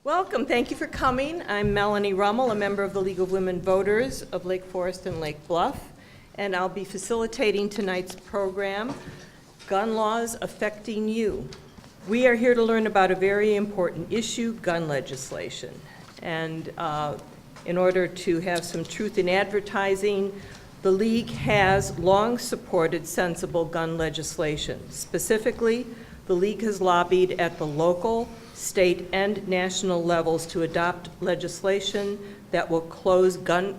Welcome. Thank you for coming. I'm Melanie Rummel, a member of the League of Women Voters of Lake Forest and Lake Bluff, and I'll be facilitating tonight's program, Gun Laws Affecting You. We are here to learn about a very important issue, gun legislation. And in order to have some truth in advertising, the League has long supported sensible gun legislation. Specifically, the League has lobbied at the local, state, and national levels to adopt legislation that will close gun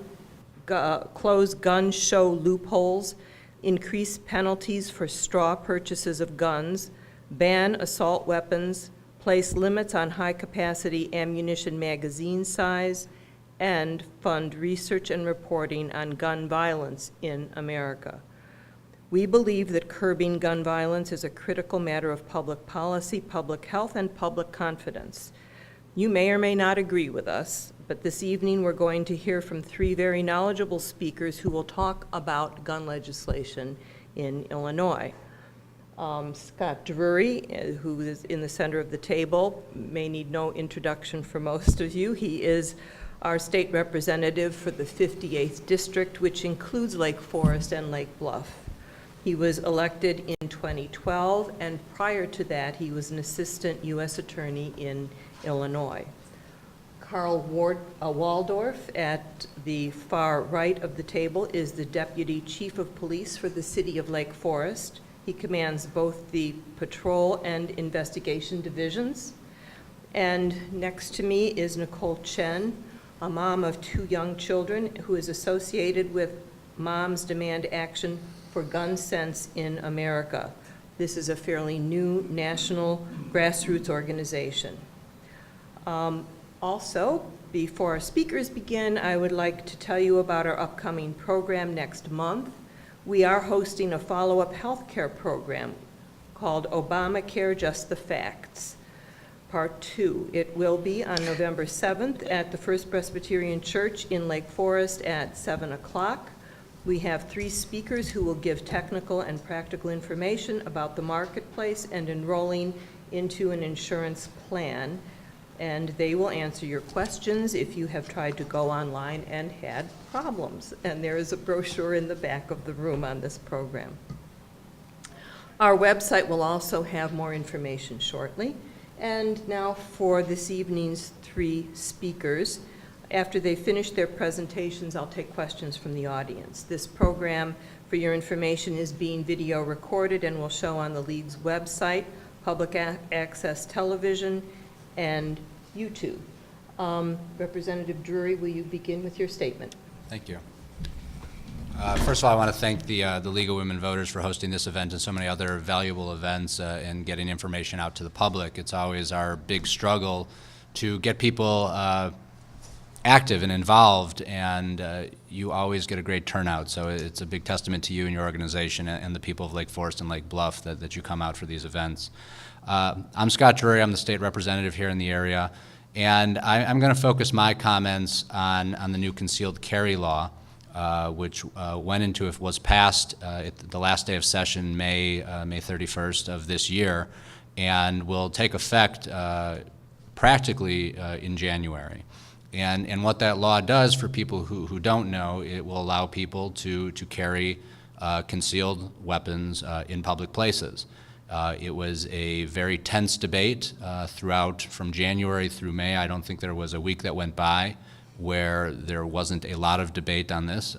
show loopholes, increase penalties for straw purchases of guns, ban assault weapons, place limits on high-capacity ammunition magazine size, and fund research and reporting on gun violence in America. We believe that curbing gun violence is a critical matter of public policy, public health, and public confidence. You may or may not agree with us, but this evening we're going to hear from three very knowledgeable speakers who will talk about gun legislation in Illinois. Scott Drury, who is in the center of the table, may need no introduction for most of you. He is our state representative for the 58th District, which includes Lake Forest and Lake Bluff. He was elected in 2012, and prior to that, he was an assistant U.S. attorney in Illinois. Karl Waldorf, at the far right of the table, is the Deputy Chief of Police for the City of Lake Forest. He commands both the patrol and investigation divisions. And next to me is Nicole Chen, a mom of two young children who is associated with Moms Demand Action for Gun Sense in America. This is a fairly new national grassroots organization. Also, before our speakers begin, I would like to tell you about our upcoming program next month. We are hosting a follow-up healthcare program called Obamacare Just the Facts, Part 2. It will be on November 7th at the First Presbyterian Church in Lake Forest at 7 o'clock. We have three speakers who will give technical and practical information about the marketplace and enrolling into an insurance plan, and they will answer your questions if you have tried to go online and had problems. And there is a brochure in the back of the room on this program. Our website will also have more information shortly. And now for this evening's three speakers. After they finish their presentations, I'll take questions from the audience. This program, for your information, is being video recorded and will show on the League's website, public access television, and YouTube. Representative Drury, will you begin with your statement? Thank you. First of all, I want to thank the League of Women Voters for hosting this event and so many other valuable events and getting information out to the public. It's always our big struggle to get people active and involved, and you always get a great turnout. So it's a big testament to you and your organization and the people of Lake Forest and Lake Bluff that you come out for these events. I'm Scott Drury. I'm the state representative here in the area, and I'm going to focus my comments on the new concealed carry law, which was passed at the last day of session, May 31st of this year, and will take effect practically in January. And what that law does for people who don't know, it will allow people to carry concealed weapons in public places. It was a very tense debate throughout from January through May. I don't think there was a week that went by where there wasn't a lot of debate on this.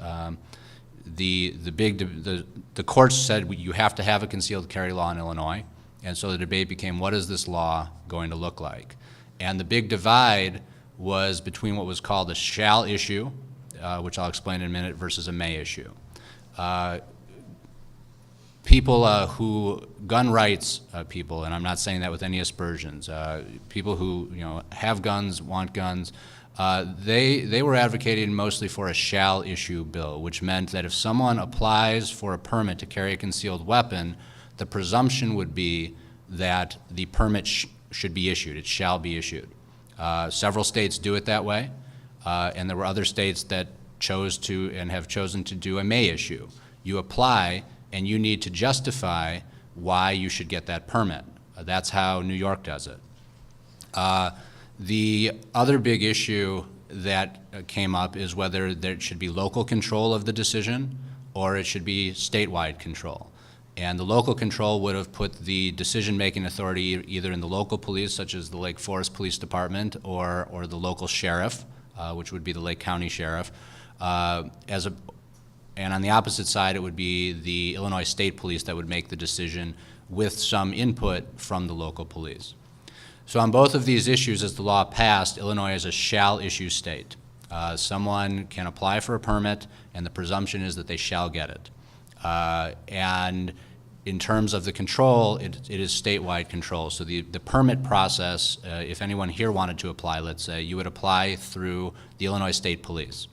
The courts said you have to have a concealed carry law in Illinois, and so the debate became, what is this law going to look like? And the big divide was between what was called a shall issue, which I'll explain in a minute, versus a may issue. People gun rights people, and I'm not saying that with any aspersions, people who have guns, want guns, they were advocating mostly for a shall issue bill, which meant that if someone applies for a permit to carry a concealed weapon, the presumption would be that the permit should be issued, it shall be issued. Several states do it that way, and there were other states that chose to and have chosen to do a may issue. You apply, and you need to justify why you should get that permit. That's how New York does it. The other big issue that came up is whether there should be local control of the decision or it should be statewide control. And the local control would have put the decision-making authority either in the local police, such as the Lake Forest Police Department, or the local sheriff, which would be the Lake County Sheriff. And on the opposite side, it would be the Illinois State Police that would make the decision with some input from the local police. So on both of these issues, as the law passed, Illinois is a shall-issue state. Someone can apply for a permit, and the presumption is that they shall get it. And in terms of the control, it is statewide control. So the permit process, if anyone here wanted to apply, let's say, you would apply through the Illinois State Police.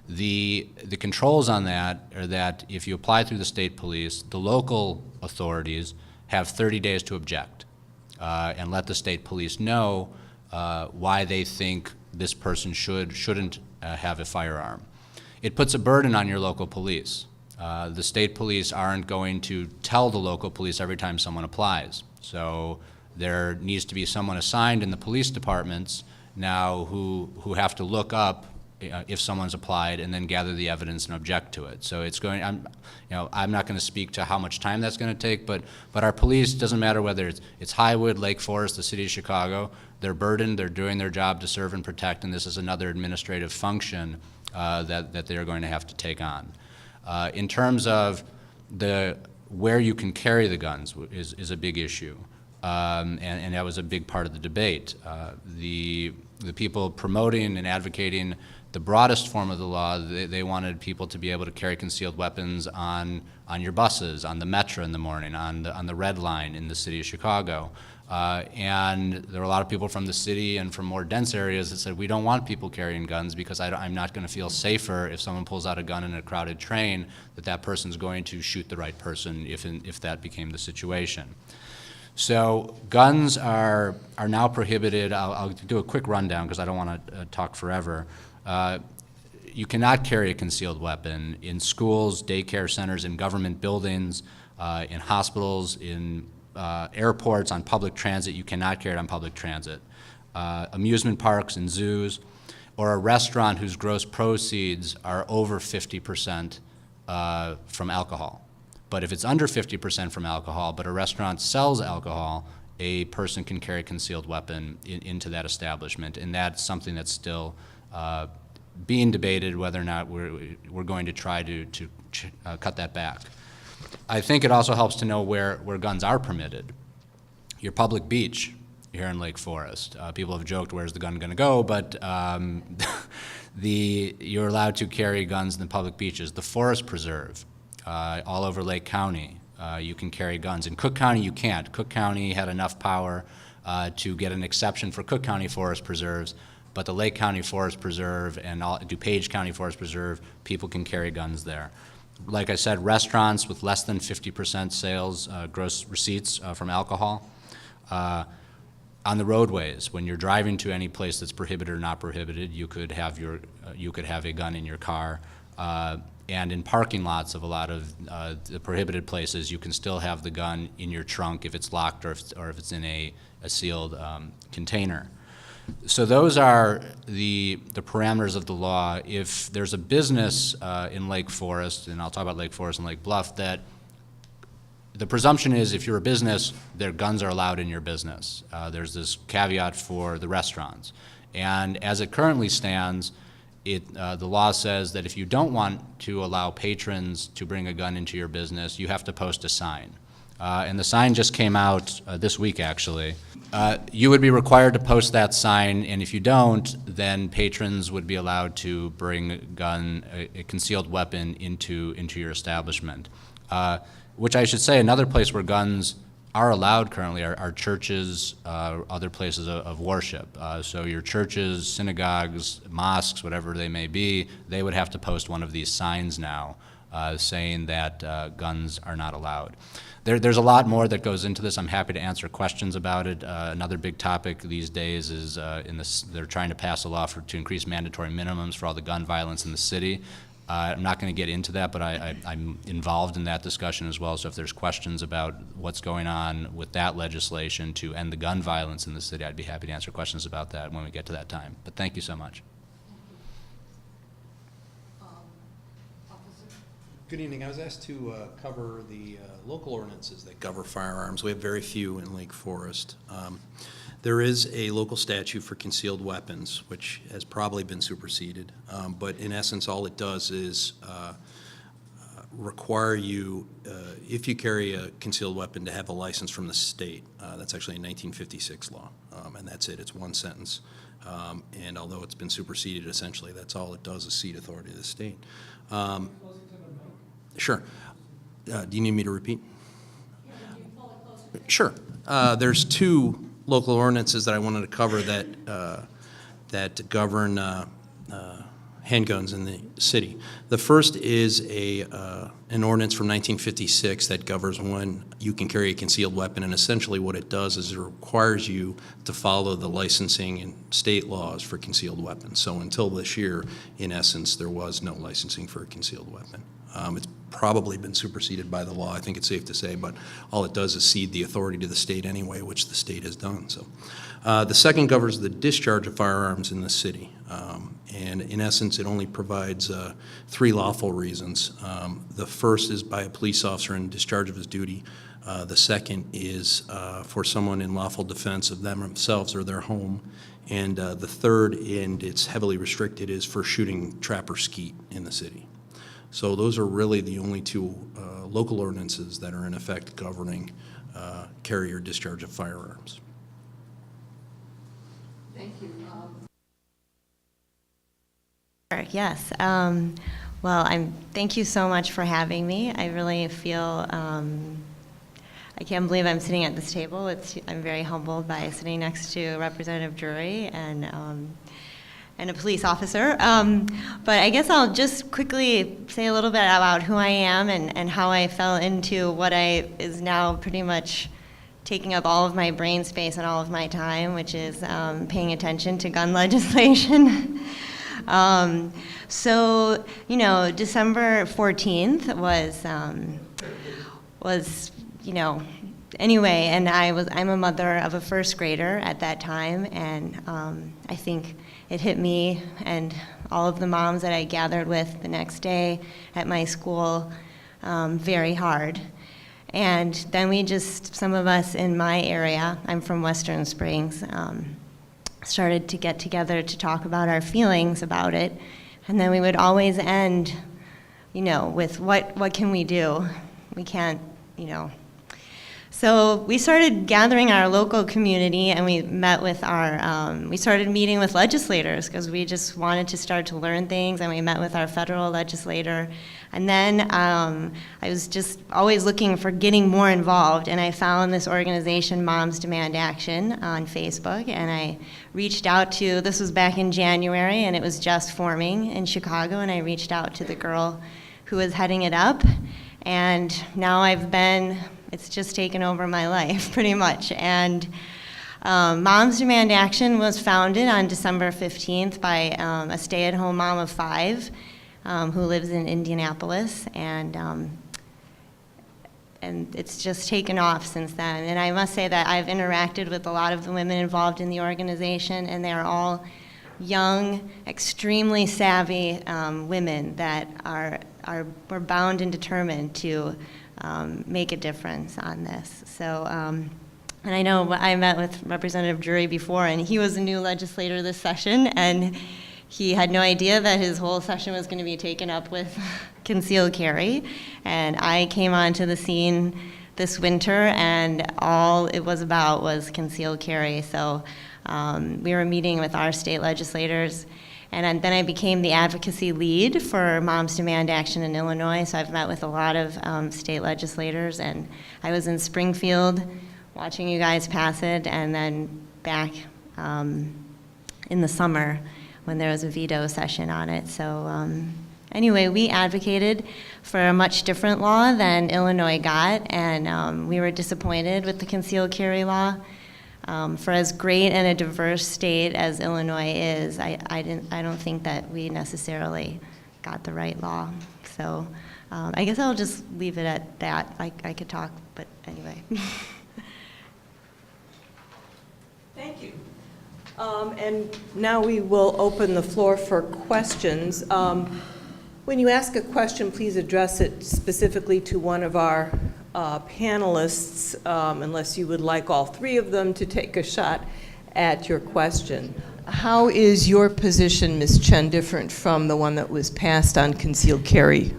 The controls on that are that if you apply through the state police, the local authorities have 30 days to object and let the state police know why they think this person shouldn't have a firearm. It puts a burden on your local police. The state police aren't going to tell the local police every time someone applies. So there needs to be someone assigned in the police departments now who have to look up if someone's applied and then gather the evidence and object to it. So it's going, I'm not going to speak to how much time that's going to take, but our police, doesn't matter whether it's Highwood, Lake Forest, the city of Chicago, they're burdened, they're doing their job to serve and protect, and this is another administrative function that they're going to have to take on. In terms of where you can carry the guns is a big issue, and that was a big part of the debate. The people promoting and advocating the broadest form of the law, they wanted people to be able to carry concealed weapons on your buses, on the metro in the morning, on the red line in the city of Chicago. And there were a lot of people from the city and from more dense areas that said, we don't want people carrying guns because I'm not going to feel safer if someone pulls out a gun in a crowded train, that person's going to shoot the right person if that became the situation. So guns are now prohibited. I'll do a quick rundown because I don't want to talk forever. You cannot carry a concealed weapon in schools, daycare centers, in government buildings, in hospitals, in airports, on public transit. You cannot carry it on public transit. Amusement parks and zoos, or a restaurant whose gross proceeds are over 50% from alcohol. But if it's under 50% from alcohol, but a restaurant sells alcohol, a person can carry a concealed weapon into that establishment, and that's something that's still being debated whether or not we're going to try to cut that back. I think it also helps to know where guns are permitted. Your public beach here in Lake Forest. People have joked, where's the gun going to go? But you're allowed to carry guns in the public beaches. The Forest Preserve, all over Lake County, you can carry guns. In Cook County, you can't. Cook County had enough power to get an exception for Cook County Forest Preserves, but the Lake County Forest Preserve and DuPage County Forest Preserve, people can carry guns there. Like I said, restaurants with less than 50% sales, gross receipts from alcohol. On the roadways, when you're driving to any place that's prohibited or not prohibited, you could have a gun in your car. And in parking lots of a lot of the prohibited places, you can still have the gun in your trunk if it's locked or if it's in a sealed container. So those are the parameters of the law. If there's a business in Lake Forest, and I'll talk about Lake Forest and Lake Bluff, that the presumption is if you're a business, their guns are allowed in your business. There's this caveat for the restaurants. And as it currently stands, the law says that if you don't want to allow patrons to bring a gun into your business, you have to post a sign. And the sign just came out this week, actually. You would be required to post that sign, and if you don't, then patrons would be allowed to bring a concealed weapon into your establishment. Which I should say, another place where guns are allowed currently are churches, other places of worship. So your churches, synagogues, mosques, whatever they may be, they would have to post one of these signs now saying that guns are not allowed. There's a lot more that goes into this. I'm happy to answer questions about it. Another big topic these days is they're trying to pass a law to increase mandatory minimums for all the gun violence in the city. I'm not going to get into that, but I'm involved in that discussion as well. So if there's questions about what's going on with that legislation to end the gun violence in the city, I'd be happy to answer questions about that when we get to that time. But thank you so much. Good evening. I was asked to cover the local ordinances that govern firearms. We have very few in Lake Forest. There is a local statute for concealed weapons, which has probably been superseded. But in essence, all it does is require you, if you carry a concealed weapon, to have a license from the state. That's actually a 1956 law, and that's it. It's one sentence. And although it's been superseded, essentially, that's all it does is cede authority to the state. Sure. Do you need me to repeat? Sure. There's two local ordinances that I wanted to cover that govern handguns in the city. The first is an ordinance from 1956 that governs when you can carry a concealed weapon, and essentially what it does is it requires you to follow the licensing and state laws for concealed weapons. So until this year, in essence, there was no licensing for a concealed weapon. It's probably been superseded by the law, I think it's safe to say, but all it does is cede the authority to the state anyway, which the state has done. So, the second governs the discharge of firearms in the city, and in essence, it only provides three lawful reasons. The first is by a police officer in discharge of his duty. The second is for someone in lawful defense of themselves or their home. And the third, and it's heavily restricted, is for shooting trap or skeet in the city. So those are really the only two local ordinances that are in effect governing carry or discharge of firearms. Thank you. Yes. Well, thank you so much for having me. I really feel, I can't believe I'm sitting at this table. I'm very humbled by sitting next to Representative Drury and a police officer. But I guess I'll just quickly say a little bit about who I am and how I fell into what is now pretty much taking up all of my brain space and all of my time, which is paying attention to gun legislation. So, December 14th was anyway, and I'm a mother of a first grader at that time, and I think it hit me and all of the moms that I gathered with the next day at my school very hard. And then some of us in my area, I'm from Western Springs, started to get together to talk about our feelings about it. And then we would always end, with what can we do? We can't, So we started gathering our local community, and we met with we started meeting with legislators because we just wanted to start to learn things, and we met with our federal legislator. And then I was just always looking for getting more involved, and I found this organization, Moms Demand Action, on Facebook, and I reached out this was back in January, and it was just forming in Chicago, and I reached out to the girl who was heading it up, and now it's just taken over my life, pretty much. And Moms Demand Action was founded on December 15th by a stay-at-home mom of 5 who lives in Indianapolis, and it's just taken off since then. And I must say that I've interacted with a lot of the women involved in the organization, and they are all young, extremely savvy women that were bound and determined to make a difference on this. So, and I know I met with Representative Drury before, and he was a new legislator this session, and he had no idea that his whole session was going to be taken up with concealed carry. And I came onto the scene this winter, and all it was about was concealed carry. So we were meeting with our state legislators, and then I became the advocacy lead for Moms Demand Action in Illinois. So I've met with a lot of state legislators, and I was in Springfield watching you guys pass it, and then back in the summer when there was a veto session on it. So anyway, we advocated for a much different law than Illinois got, and we were disappointed with the concealed carry law. For as great and a diverse state as Illinois is, I don't think that we necessarily got the right law. So I guess I'll just leave it at that. I could talk, but anyway. Thank you. And now we will open the floor for questions. When you ask a question, please address it specifically to one of our panelists, unless you would like all three of them to take a shot at your question. How is your position, Ms. Chen, different from the one that was passed on concealed carry?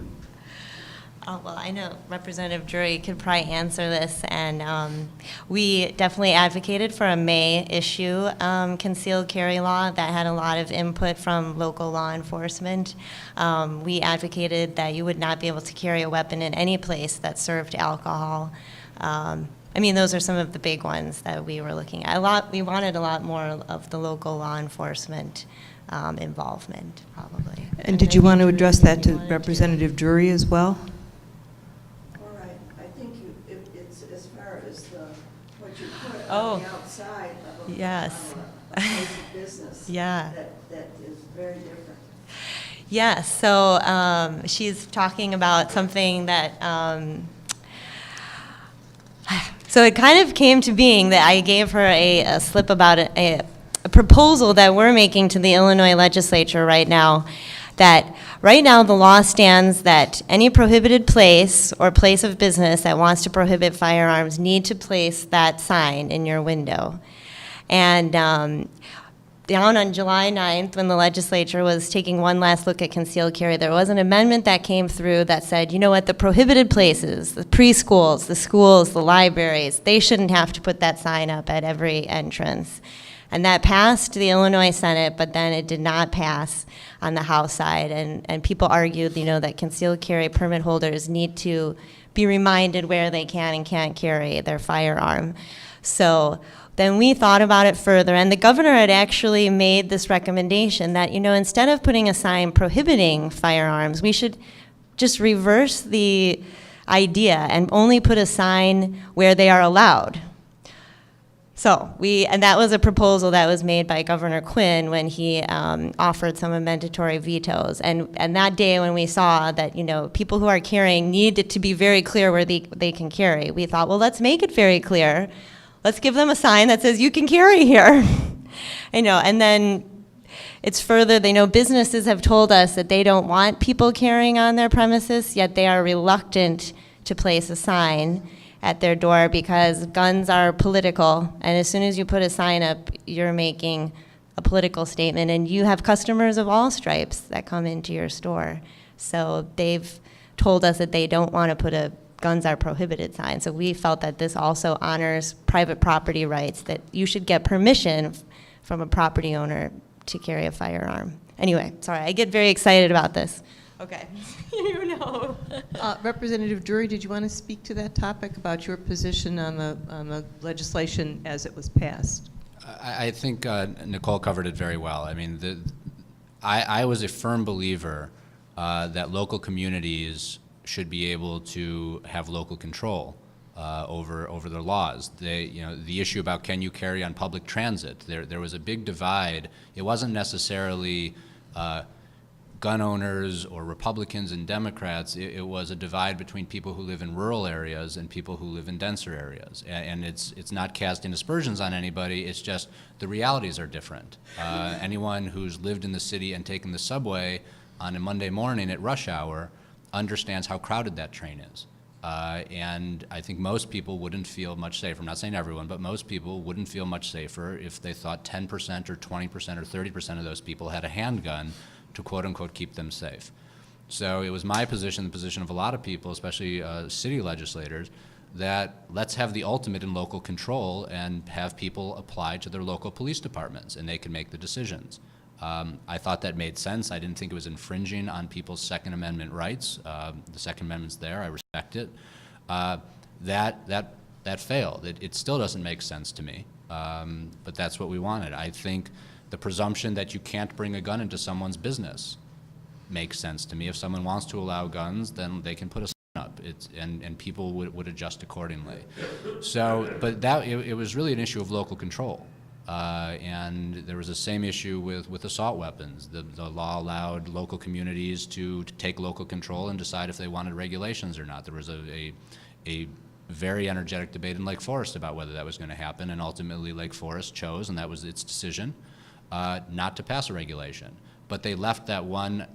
Well, I know Representative Drury could probably answer this, and we definitely advocated for a May issue concealed carry law that had a lot of input from local law enforcement. We advocated that you would not be able to carry a weapon in any place that served alcohol. I mean, those are some of the big ones that we were looking at. We wanted a lot more of the local law enforcement involvement, probably. And did you want to address that to Representative Drury as well? As far as what you put Oh. on the outside of Yes. a place of business. Yeah. That is very different. Yes, so she's talking about something that, so it kind of came to being that I gave her a slip about a proposal that we're making to the Illinois legislature right now, that right now the law stands that any prohibited place or place of business that wants to prohibit firearms need to place that sign in your window. And down on July 9th, when the legislature was taking one last look at concealed carry, there was an amendment that came through that said, you know what, the prohibited places, the preschools, the schools, the libraries, they shouldn't have to put that sign up at every entrance. And that passed the Illinois Senate, but then it did not pass on the House side. And people argued, you know, that concealed carry permit holders need to be reminded where they can and can't carry their firearm. So then we thought about it further, and the governor had actually made this recommendation that, you know, instead of putting a sign prohibiting firearms, we should just reverse the idea and only put a sign where they are allowed. So and that was a proposal that was made by Governor Quinn when he offered some amendatory vetoes. And that day when we saw that, you know, people who are carrying need it to be very clear where they can carry, we thought, well, let's make it very clear. Let's give them a sign that says you can carry here. You know, and then it's further, they know businesses have told us that they don't want people carrying on their premises, yet they are reluctant to place a sign at their door because guns are political, and as soon as you put a sign up, you're making a political statement, and you have customers of all stripes that come into your store. So they've told us that they don't want to put a guns are prohibited sign. So we felt that this also honors private property rights, that you should get permission from a property owner to carry a firearm. Anyway, sorry, I get very excited about this. Okay, you know. Representative Drury, did you want to speak to that topic about your position on the legislation as it was passed? I think Nicole covered it very well. I mean, I was a firm believer that local communities should be able to have local control over their laws. You know, the issue about can you carry on public transit, there was a big divide. It wasn't necessarily gun owners or Republicans and Democrats. It was a divide between people who live in rural areas and people who live in denser areas. And it's not casting aspersions on anybody, it's just the realities are different. Anyone who's lived in the city and taken the subway on a Monday morning at rush hour understands how crowded that train is. And I think most people wouldn't feel much safer. I'm not saying everyone, but most people wouldn't feel much safer if they thought 10% or 20% or 30% of those people had a handgun to quote unquote keep them safe. So it was my position, the position of a lot of people, especially city legislators, that let's have the ultimate in local control and have people apply to their local police departments and they can make the decisions. I thought that made sense. I didn't think it was infringing on people's Second Amendment rights. The Second Amendment's there, I respect it. That failed. It still doesn't make sense to me, but that's what we wanted. I think the presumption that you can't bring a gun into someone's business makes sense to me. If someone wants to allow guns, then they can put a sign up, and people would adjust accordingly. So, but it was really an issue of local control. And there was the same issue with assault weapons. The law allowed local communities to take local control and decide if they wanted regulations or not. There was a very energetic debate in Lake Forest about whether that was going to happen, and ultimately Lake Forest chose, and that was its decision, not to pass a regulation. But they left that one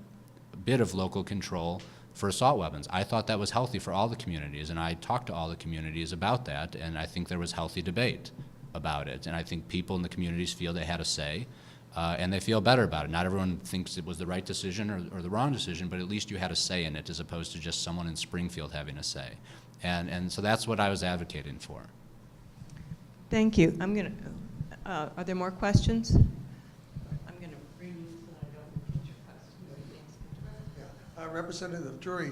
bit of local control for assault weapons. I thought that was healthy for all the communities, and I talked to all the communities about that, and I think there was healthy debate about it. And I think people in the communities feel they had a say, and they feel better about it. Not everyone thinks it was the right decision or the wrong decision, but at least you had a say in it as opposed to just someone in Springfield having a say. And so that's what I was advocating for. Thank you. I'm going to, are there more questions? I'm going to bring you so that I don't repeat your question. Representative Drury,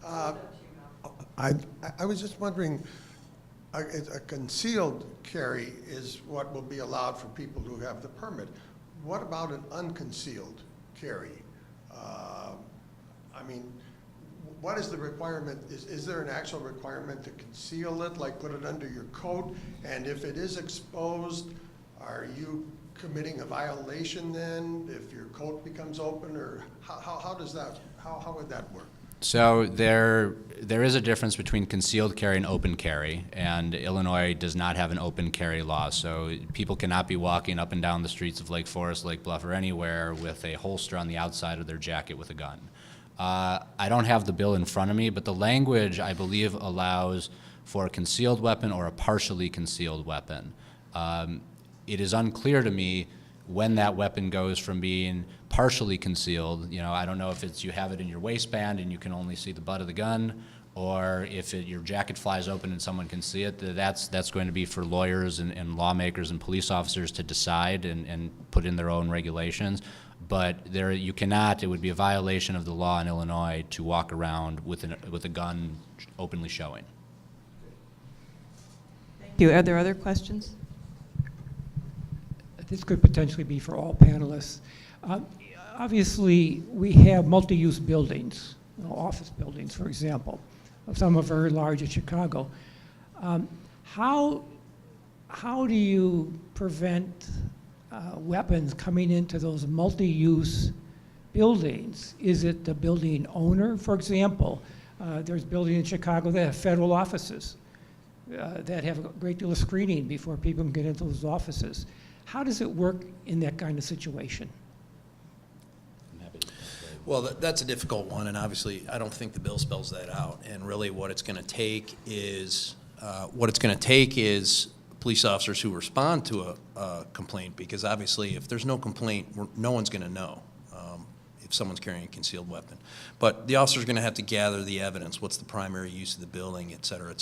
I was just wondering, a concealed carry is what will be allowed for people who have the permit. What about an unconcealed carry? I mean, what is the requirement? Is there an actual requirement to conceal it, like put it under your coat? And if it is exposed, are you committing a violation then if your coat becomes open, or how does that, how would that work? So there is a difference between concealed carry and open carry, and Illinois does not have an open carry law. So people cannot be walking up and down the streets of Lake Forest, Lake Bluff, or anywhere with a holster on the outside of their jacket with a gun. I don't have the bill in front of me, but the language, I believe, allows for a concealed weapon or a partially concealed weapon. It is unclear to me when that weapon goes from being partially concealed. You know, I don't know if it's you have it in your waistband and you can only see the butt of the gun, or if your jacket flies open and someone can see it. That's going to be for lawyers and lawmakers and police officers to decide and put in their own regulations. But you cannot, it would be a violation of the law in Illinois to walk around with a gun openly showing. Thank you. Are there other questions? This could potentially be for all panelists. Obviously, we have multi-use buildings, office buildings, for example. Some are very large in Chicago. How do you prevent weapons coming into those multi-use buildings? Is it the building owner? For example, there's buildings in Chicago that have federal offices that have a great deal of screening before people can get into those offices. How does it work in that kind of situation? Well, that's a difficult one, and obviously I don't think the bill spells that out. And really what it's going to take is police officers who respond to a complaint, because obviously if there's no complaint, no one's going to know if someone's carrying a concealed weapon. But the officer's going to have to gather the evidence, what's the primary use of the building, et cetera,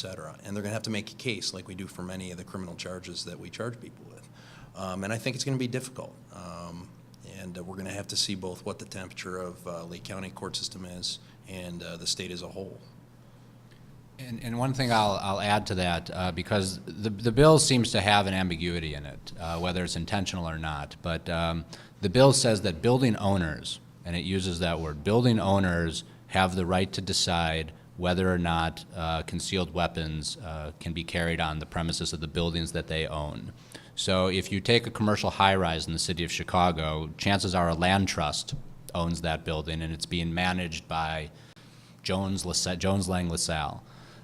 and they're going to have to make a case like we do for many of the criminal charges that we charge people with. And I think it's going to be difficult. And we're going to have to see both what the temperature of Lake County court system is and the state as a whole. And one thing I'll add to that, because the bill seems to have an ambiguity in it, whether it's intentional or not. But the bill says that building owners, and it uses that word, building owners have the right to decide whether or not concealed weapons can be carried on the premises of the buildings that they own. So if you take a commercial high-rise in the city of Chicago, chances are a land trust owns that building, and it's being managed by Jones Lang LaSalle.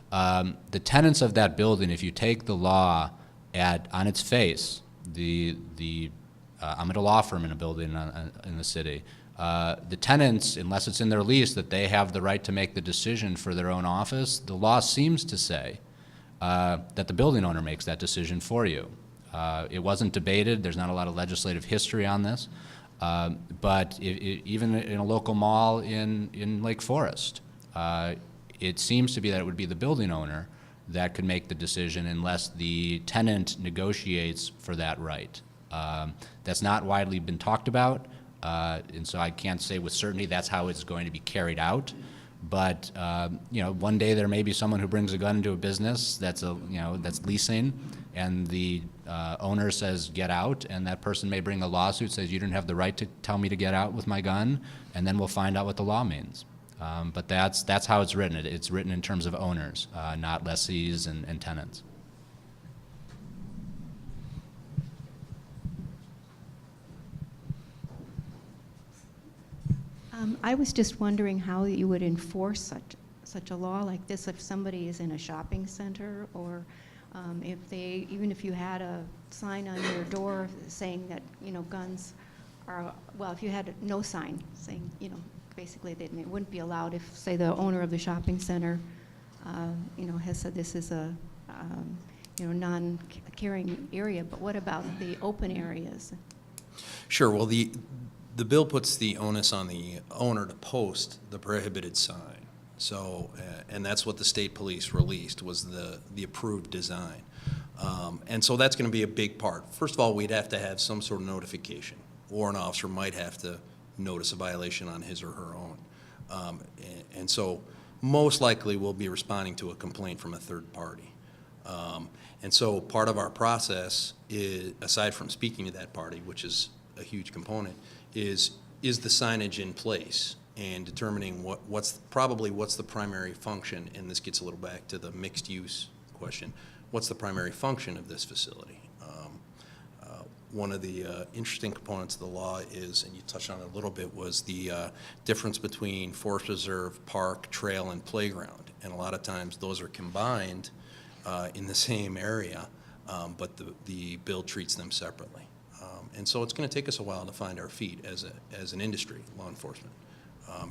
The tenants of that building, if you take the law on its face, I'm at a law firm in a building in the city. The tenants, unless it's in their lease that they have the right to make the decision for their own office, the law seems to say that the building owner makes that decision for you. It wasn't debated. There's not a lot of legislative history on this. But even in a local mall in Lake Forest, it seems to be that it would be the building owner that could make the decision unless the tenant negotiates for that right. That's not widely been talked about, and so I can't say with certainty that's how it's going to be carried out. But one day there may be someone who brings a gun into a business that's leasing, and the owner says get out, and that person may bring a lawsuit, says you didn't have the right to tell me to get out with my gun, and then we'll find out what the law means. But that's how it's written. It's written in terms of owners, not lessees and tenants. I was just wondering how you would enforce such a law like this if somebody is in a shopping center, or if they, even if you had a sign on your door saying that, you know, guns are, well, if you had no sign saying, you know, basically that it wouldn't be allowed if, say, the owner of the shopping center, you know, has said this is a, you know, non-carrying area, but what about the open areas? Sure. Well, the bill puts the onus on the owner to post the prohibited sign. So, and that's what the state police released, was the approved design. And so that's going to be a big part. First of all, we'd have to have some sort of notification, or an officer might have to notice a violation on his or her own. And so most likely we'll be responding to a complaint from a third party. And so part of our process is, aside from speaking to that party, which is a huge component, is the signage in place, and determining what's the primary function, and this gets a little back to the mixed use question. What's the primary function of this facility? One of the interesting components of the law is, and you touched on it a little bit, was the difference between forest reserve, park, trail, and playground. And a lot of times those are combined in the same area, but the bill treats them separately. And so it's going to take us a while to find our feet as an industry, law enforcement.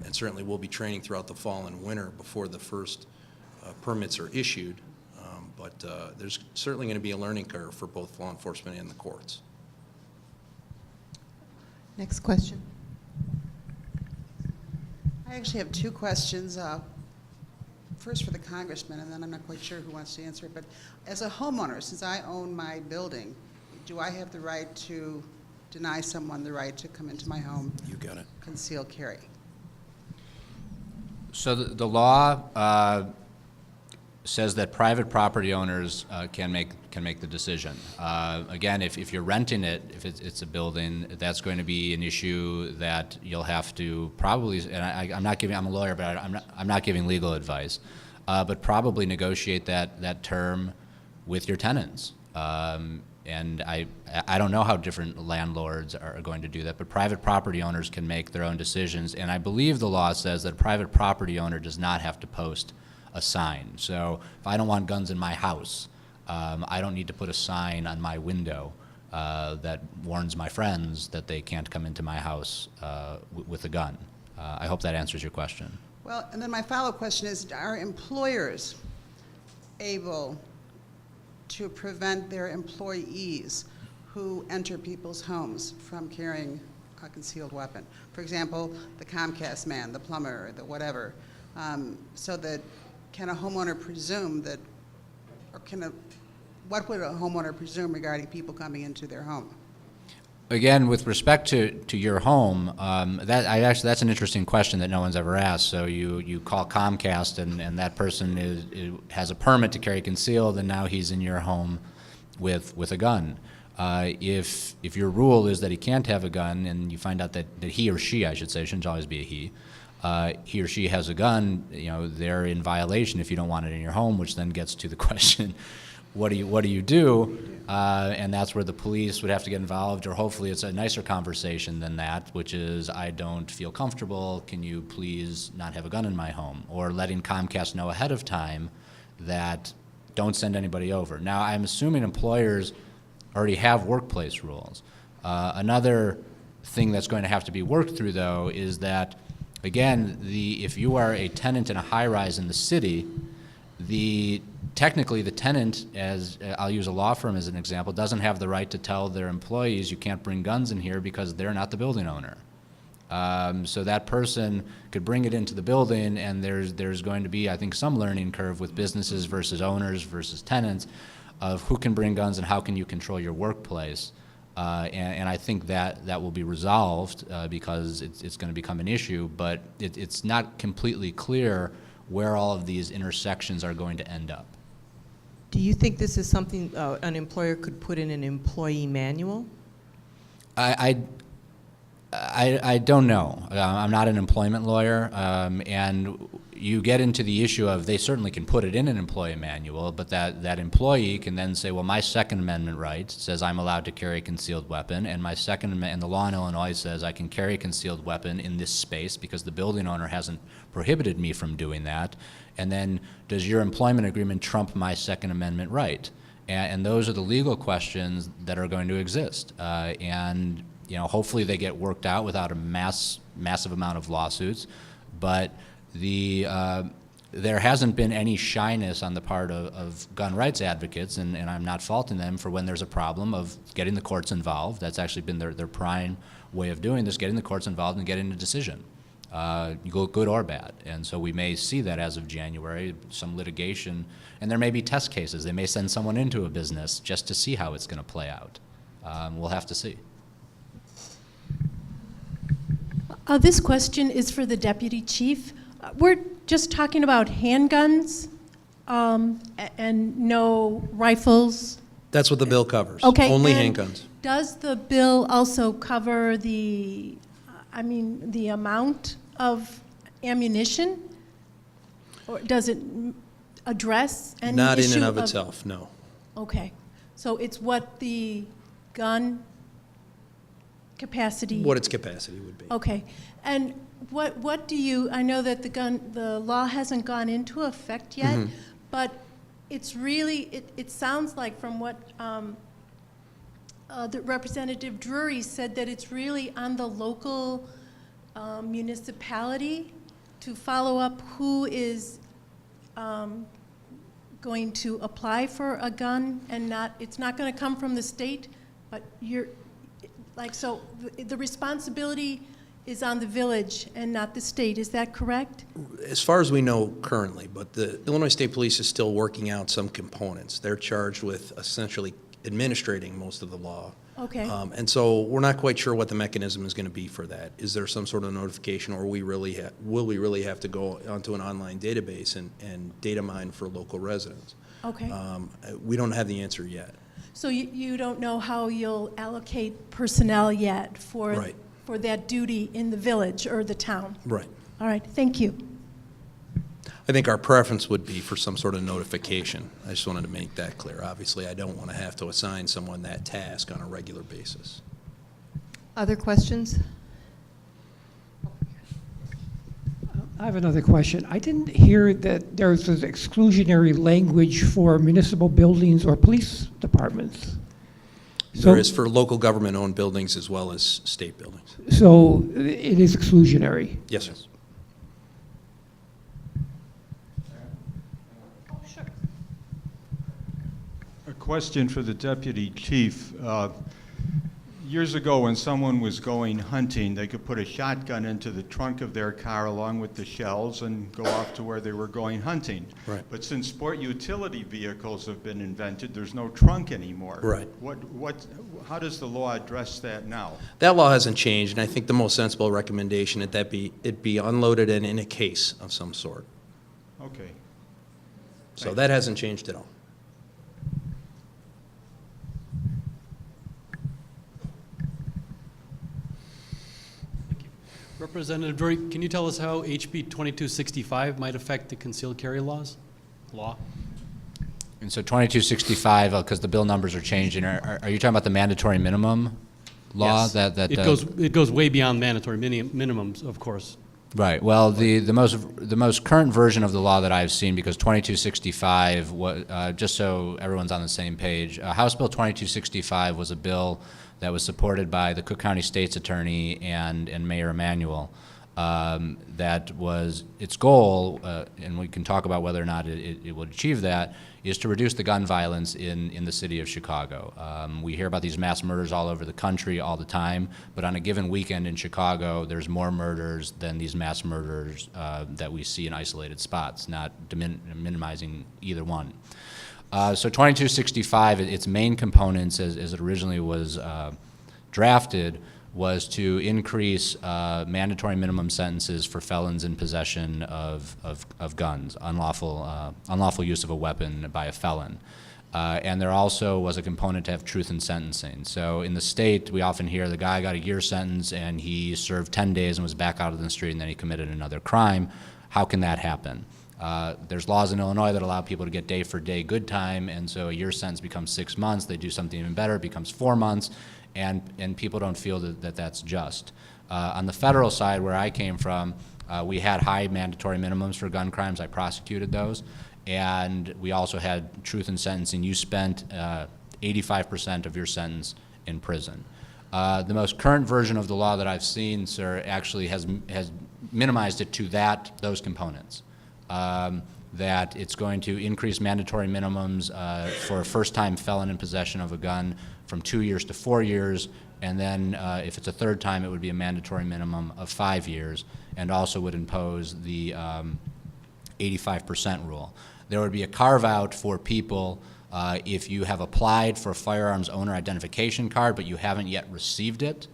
And certainly we'll be training throughout the fall and winter before the first permits are issued. But there's certainly going to be a learning curve for both law enforcement and the courts. Next question. I actually have two questions. First for the congressman, and then I'm not quite sure who wants to answer it. But as a homeowner, since I own my building, do I have the right to deny someone the right to come into my home? You got it. Concealed carry. So the law says that private property owners can make the decision. Again, if you're renting it, if it's a building, that's going to be an issue that you'll have to probably, and I'm a lawyer, but I'm not giving legal advice, but probably negotiate that term with your tenants. And I don't know how different landlords are going to do that, but private property owners can make their own decisions. And I believe the law says that a private property owner does not have to post a sign. So if I don't want guns in my house, I don't need to put a sign on my window that warns my friends that they can't come into my house with a gun. I hope that answers your question. Well, and then my follow-up question is, are employers able to prevent their employees who enter people's homes from carrying a concealed weapon? For example, the Comcast man, the plumber, the whatever, so that can a homeowner presume that, or what would a homeowner presume regarding people coming into their home? Again, with respect to your home, that's an interesting question that no one's ever asked. So you call Comcast, and that person has a permit to carry concealed, and now he's in your home with a gun. If your rule is that he can't have a gun, and you find out that he or she, I should say, shouldn't always be a he or she has a gun, you know, they're in violation if you don't want it in your home, which then gets to the question, what do you do? And that's where the police would have to get involved, or hopefully it's a nicer conversation than that, which is, I don't feel comfortable, can you please not have a gun in my home? Or letting Comcast know ahead of time that don't send anybody over. Now, I'm assuming employers already have workplace rules. Another thing that's going to have to be worked through, though, is that, again, if you are a tenant in a high-rise in the city, technically the tenant, as I'll use a law firm as an example, doesn't have the right to tell their employees you can't bring guns in here because they're not the building owner. So that person could bring it into the building, and there's going to be, I think, some learning curve with businesses versus owners versus tenants of who can bring guns and how can you control your workplace. And I think that will be resolved because it's going to become an issue, but it's not completely clear where all of these intersections are going to end up. Do you think this is something an employer could put in an employee manual? I don't know. I'm not an employment lawyer, and you get into the issue of they certainly can put it in an employee manual, but that employee can then say, well, my Second Amendment right says I'm allowed to carry a concealed weapon, and my Second Amendment, and the law in Illinois says I can carry a concealed weapon in this space because the building owner hasn't prohibited me from doing that. And then does your employment agreement trump my Second Amendment right? And those are the legal questions that are going to exist. And hopefully they get worked out without a massive amount of lawsuits. But there hasn't been any shyness on the part of gun rights advocates, and I'm not faulting them for when there's a problem of getting the courts involved. That's actually been their prime way of doing this, getting the courts involved and getting a decision, good or bad. And so we may see that as of January, some litigation, and there may be test cases. They may send someone into a business just to see how it's going to play out. We'll have to see. This question is for the deputy chief. We're just talking about handguns and no rifles. That's what the bill covers. Okay. Only and handguns. Does the bill also cover the amount of ammunition? Or does it address any Not in issue and of itself, no. Okay. So it's what the gun capacity. What its capacity would be. Okay, and what do you? I know that the law hasn't gone into effect yet, Mhm. but it's really it sounds like from what the Representative Drury said that it's really on the local municipality to follow up who is going to apply for a gun, and it's not going to come from the state, but so the responsibility is on the village and not the state. Is that correct? As far as we know currently, but the Illinois State Police is still working out some components. They're charged with essentially administrating most of the law. Okay. And so we're not quite sure what the mechanism is going to be for that. Is there some sort of notification, or will we really have to go onto an online database and data mine for local residents? Okay. We don't have the answer yet. So you don't know how you'll allocate personnel yet for Right. for that duty in the village or the town? Right. All right, thank you. I think our preference would be for some sort of notification. I just wanted to make that clear. Obviously, I don't want to have to assign someone that task on a regular basis. Other questions? I have another question. I didn't hear that there's this exclusionary language for municipal buildings or police departments. There is for local government-owned buildings as well as state buildings. So it is exclusionary. Yes, sir. A question for the deputy chief. Years ago, when someone was going hunting, they could put a shotgun into the trunk of their car along with the shells and go off to where they were going hunting. Right. But since sport utility vehicles have been invented, there's no trunk anymore. Right. How does the law address that now? That law hasn't changed, and I think the most sensible recommendation is that it be unloaded and in a case of some sort. Okay. So that hasn't changed at all. Representative Drury, can you tell us how HB 2265 might affect the concealed carry law? And so 2265, because the bill numbers are changing, are you talking about the mandatory minimum law? Yes. It goes way beyond mandatory minimums, of course. Right. Well, the most current version of the law that I've seen, because 2265, just so everyone's on the same page, House Bill 2265 was a bill that was supported by the Cook County State's Attorney and Mayor Emanuel. That was its goal, and we can talk about whether or not it will achieve that, is to reduce the gun violence in the city of Chicago. We hear about these mass murders all over the country all the time, but on a given weekend in Chicago, there's more murders than these mass murders that we see in isolated spots, not minimizing either one. So 2265, its main components, as it originally was drafted, was to increase mandatory minimum sentences for felons in possession of guns, unlawful use of a weapon by a felon. And there also was a component to have truth in sentencing. So in the state, we often hear the guy got a year sentence and he served 10 days and was back out of the street and then he committed another crime. How can that happen? There's laws in Illinois that allow people to get day-for-day good time, and so a year sentence becomes 6 months. They do something even better, it becomes 4 months, and people don't feel that that's just. On the federal side, where I came from, we had high mandatory minimums for gun crimes. I prosecuted those, and we also had truth in sentencing. You spent 85% of your sentence in prison. The most current version of the law that I've seen, sir, actually has minimized it to those components. That it's going to increase mandatory minimums for a first-time felon in possession of a gun from 2 years to 4 years, and then if it's a third time, it would be a mandatory minimum of 5 years, and also would impose the 85% rule. There would be a carve-out for people if you have applied for a firearms owner identification card, but you haven't yet received it,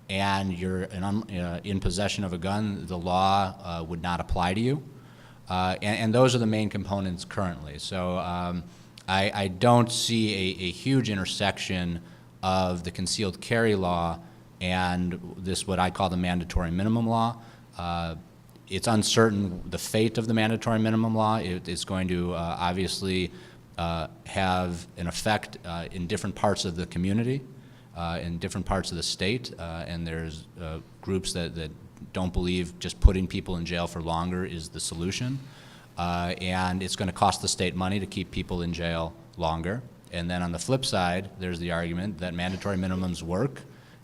and you're in possession of a gun, the law would not apply to you. And those are the main components currently. So I don't see a huge intersection of the concealed carry law and this, what I call the mandatory minimum law. It's uncertain the fate of the mandatory minimum law. It's going to obviously have an effect in different parts of the community, in different parts of the state, and there's groups that don't believe just putting people in jail for longer is the solution. And it's going to cost the state money to keep people in jail longer. And then on the flip side, there's the argument that mandatory minimums work,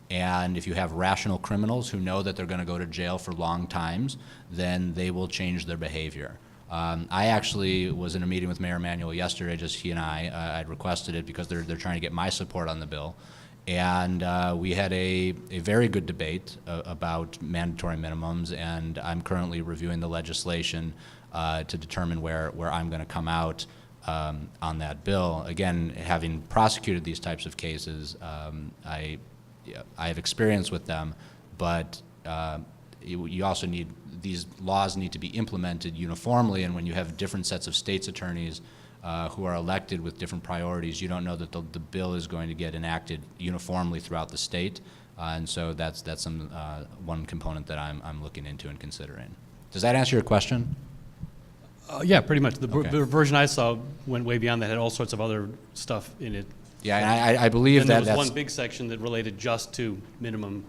and if you have rational criminals who know that they're going to go to jail for long times, then they will change their behavior. I actually was in a meeting with Mayor Emanuel yesterday, just he and I'd requested it because they're trying to get my support on the bill. And we had a very good debate about mandatory minimums, and I'm currently reviewing the legislation to determine where I'm going to come out on that bill. Again, having prosecuted these types of cases, I have experience with them, but you also need, these laws need to be implemented uniformly, and when you have different sets of state's attorneys who are elected with different priorities, you don't know that the bill is going to get enacted uniformly throughout the state, and so that's one component that I'm looking into and considering. Does that answer your question? Yeah, pretty much. The Okay. version I saw went way beyond that, had all sorts of other stuff in it. Yeah, and I believe And there that was that's... one big section that related just to minimum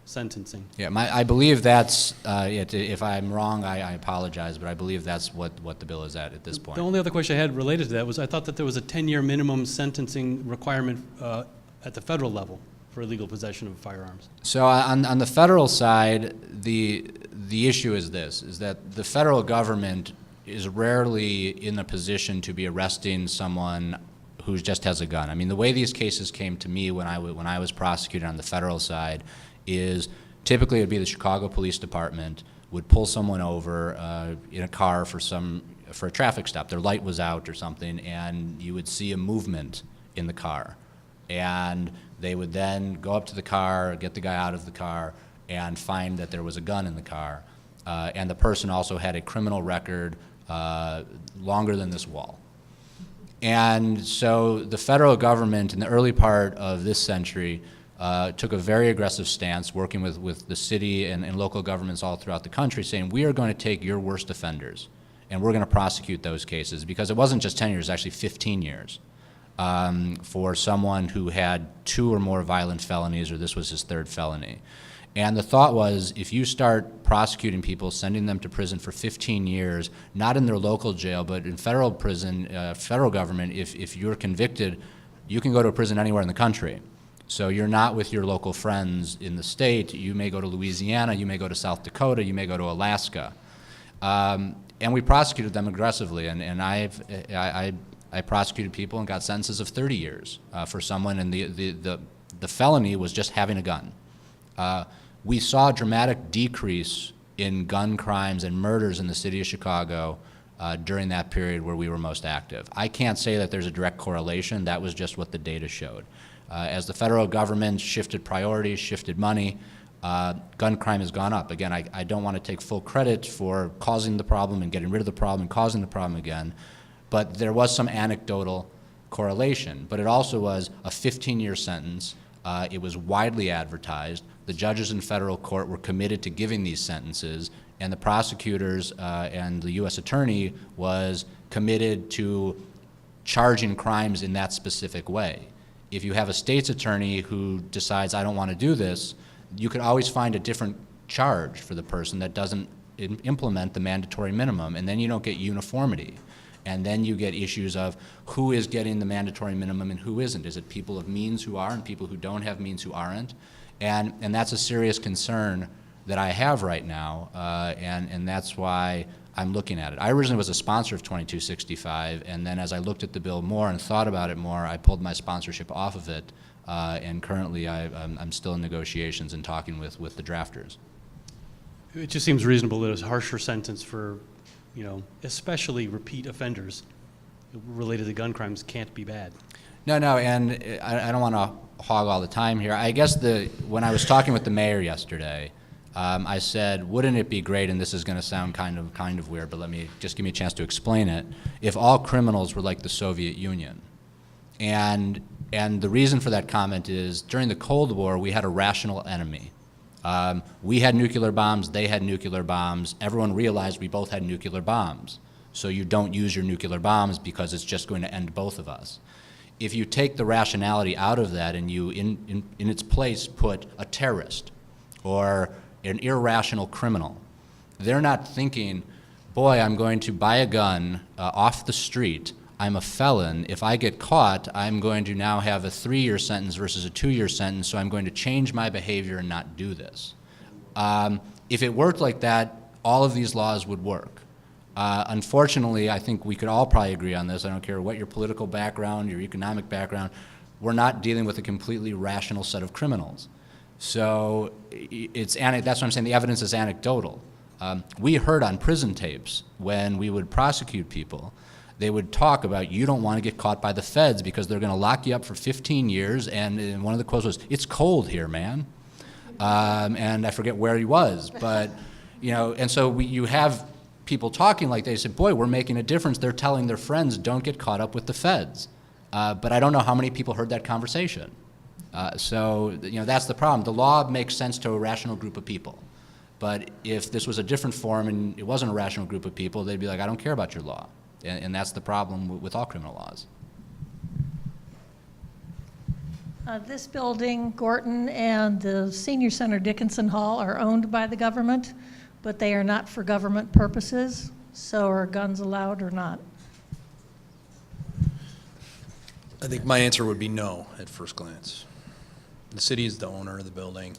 sentencing. Yeah, I believe that's, if I'm wrong, I apologize, but I believe that's what the bill is at this point. The only other question I had related to that was I thought that there was a 10-year minimum sentencing requirement at the federal level for illegal possession of firearms. So on the federal side, the issue is this, is that the federal government is rarely in a position to be arresting someone who just has a gun. I mean, the way these cases came to me when I was prosecuted on the federal side is typically it would be the Chicago Police Department would pull someone over in a car for a traffic stop. Their light was out or something, and you would see a movement in the car. And they would then go up to the car, get the guy out of the car, and find that there was a gun in the car. And the person also had a criminal record longer than this wall. And so the federal government in the early part of this century took a very aggressive stance, working with the city and local governments all throughout the country, saying, we are going to take your worst offenders, and we're going to prosecute those cases, because it wasn't just 10 years, actually 15 years for someone who had 2 or more violent felonies, or this was his 3rd felony. And the thought was, if you start prosecuting people, sending them to prison for 15 years, not in their local jail, but in federal prison, federal government, if you're convicted, you can go to a prison anywhere in the country. So you're not with your local friends in the state. You may go to Louisiana, you may go to South Dakota, you may go to Alaska. And we prosecuted them aggressively, and I prosecuted people and got sentences of 30 years for someone, and the felony was just having a gun. We saw a dramatic decrease in gun crimes and murders in the city of Chicago during that period where we were most active. I can't say that there's a direct correlation. That was just what the data showed. As the federal government shifted priorities, shifted money, gun crime has gone up. Again, I don't want to take full credit for causing the problem and getting rid of the problem and causing the problem again, but there was some anecdotal correlation. But it also was a 15-year sentence. It was widely advertised. The judges in federal court were committed to giving these sentences, and the prosecutors and the U.S. attorney was committed to charging crimes in that specific way. If you have a state's attorney who decides, I don't want to do this, you could always find a different charge for the person that doesn't implement the mandatory minimum, and then you don't get uniformity. And then you get issues of who is getting the mandatory minimum and who isn't. Is it people of means who are and people who don't have means who aren't? And that's a serious concern that I have right now, and that's why I'm looking at it. I originally was a sponsor of 2265, and then as I looked at the bill more and thought about it more, I pulled my sponsorship off of it, and currently I'm still in negotiations and talking with the drafters. It just seems reasonable that a harsher sentence for, you know, especially repeat offenders related to gun crimes can't be bad. No, and I don't want to hog all the time here. I guess when I was talking with the mayor yesterday, I said, wouldn't it be great, and this is going to sound kind of weird, but give me a chance to explain it, if all criminals were like the Soviet Union. And the reason for that comment is during the Cold War, we had a rational enemy. We had nuclear bombs, they had nuclear bombs. Everyone realized we both had nuclear bombs. So you don't use your nuclear bombs because it's just going to end both of us. If you take the rationality out of that and you, in its place, put a terrorist or an irrational criminal, they're not thinking, boy, I'm going to buy a gun off the street. I'm a felon. If I get caught, I'm going to now have a 3-year sentence versus a 2-year sentence, so I'm going to change my behavior and not do this. If it worked like that, all of these laws would work. Unfortunately, I think we could all probably agree on this. I don't care what your political background, your economic background, we're not dealing with a completely rational set of criminals. So that's what I'm saying, the evidence is anecdotal. We heard on prison tapes when we would prosecute people, they would talk about, you don't want to get caught by the feds because they're going to lock you up for 15 years, and one of the quotes was, it's cold here, man. And I forget where he was, but, you know, and so you have people talking like they said, boy, we're making a difference. They're telling their friends, don't get caught up with the feds. But I don't know how many people heard that conversation. So, you know, that's the problem. The law makes sense to a rational group of people. But if this was a different form and it wasn't a rational group of people, they'd be like, I don't care about your law. And that's the problem with all criminal laws. This building, Gorton, and the Senior Center Dickinson Hall are owned by the government, but they are not for government purposes. So are guns allowed or not? I think my answer would be no at first glance. The city is the owner of the building.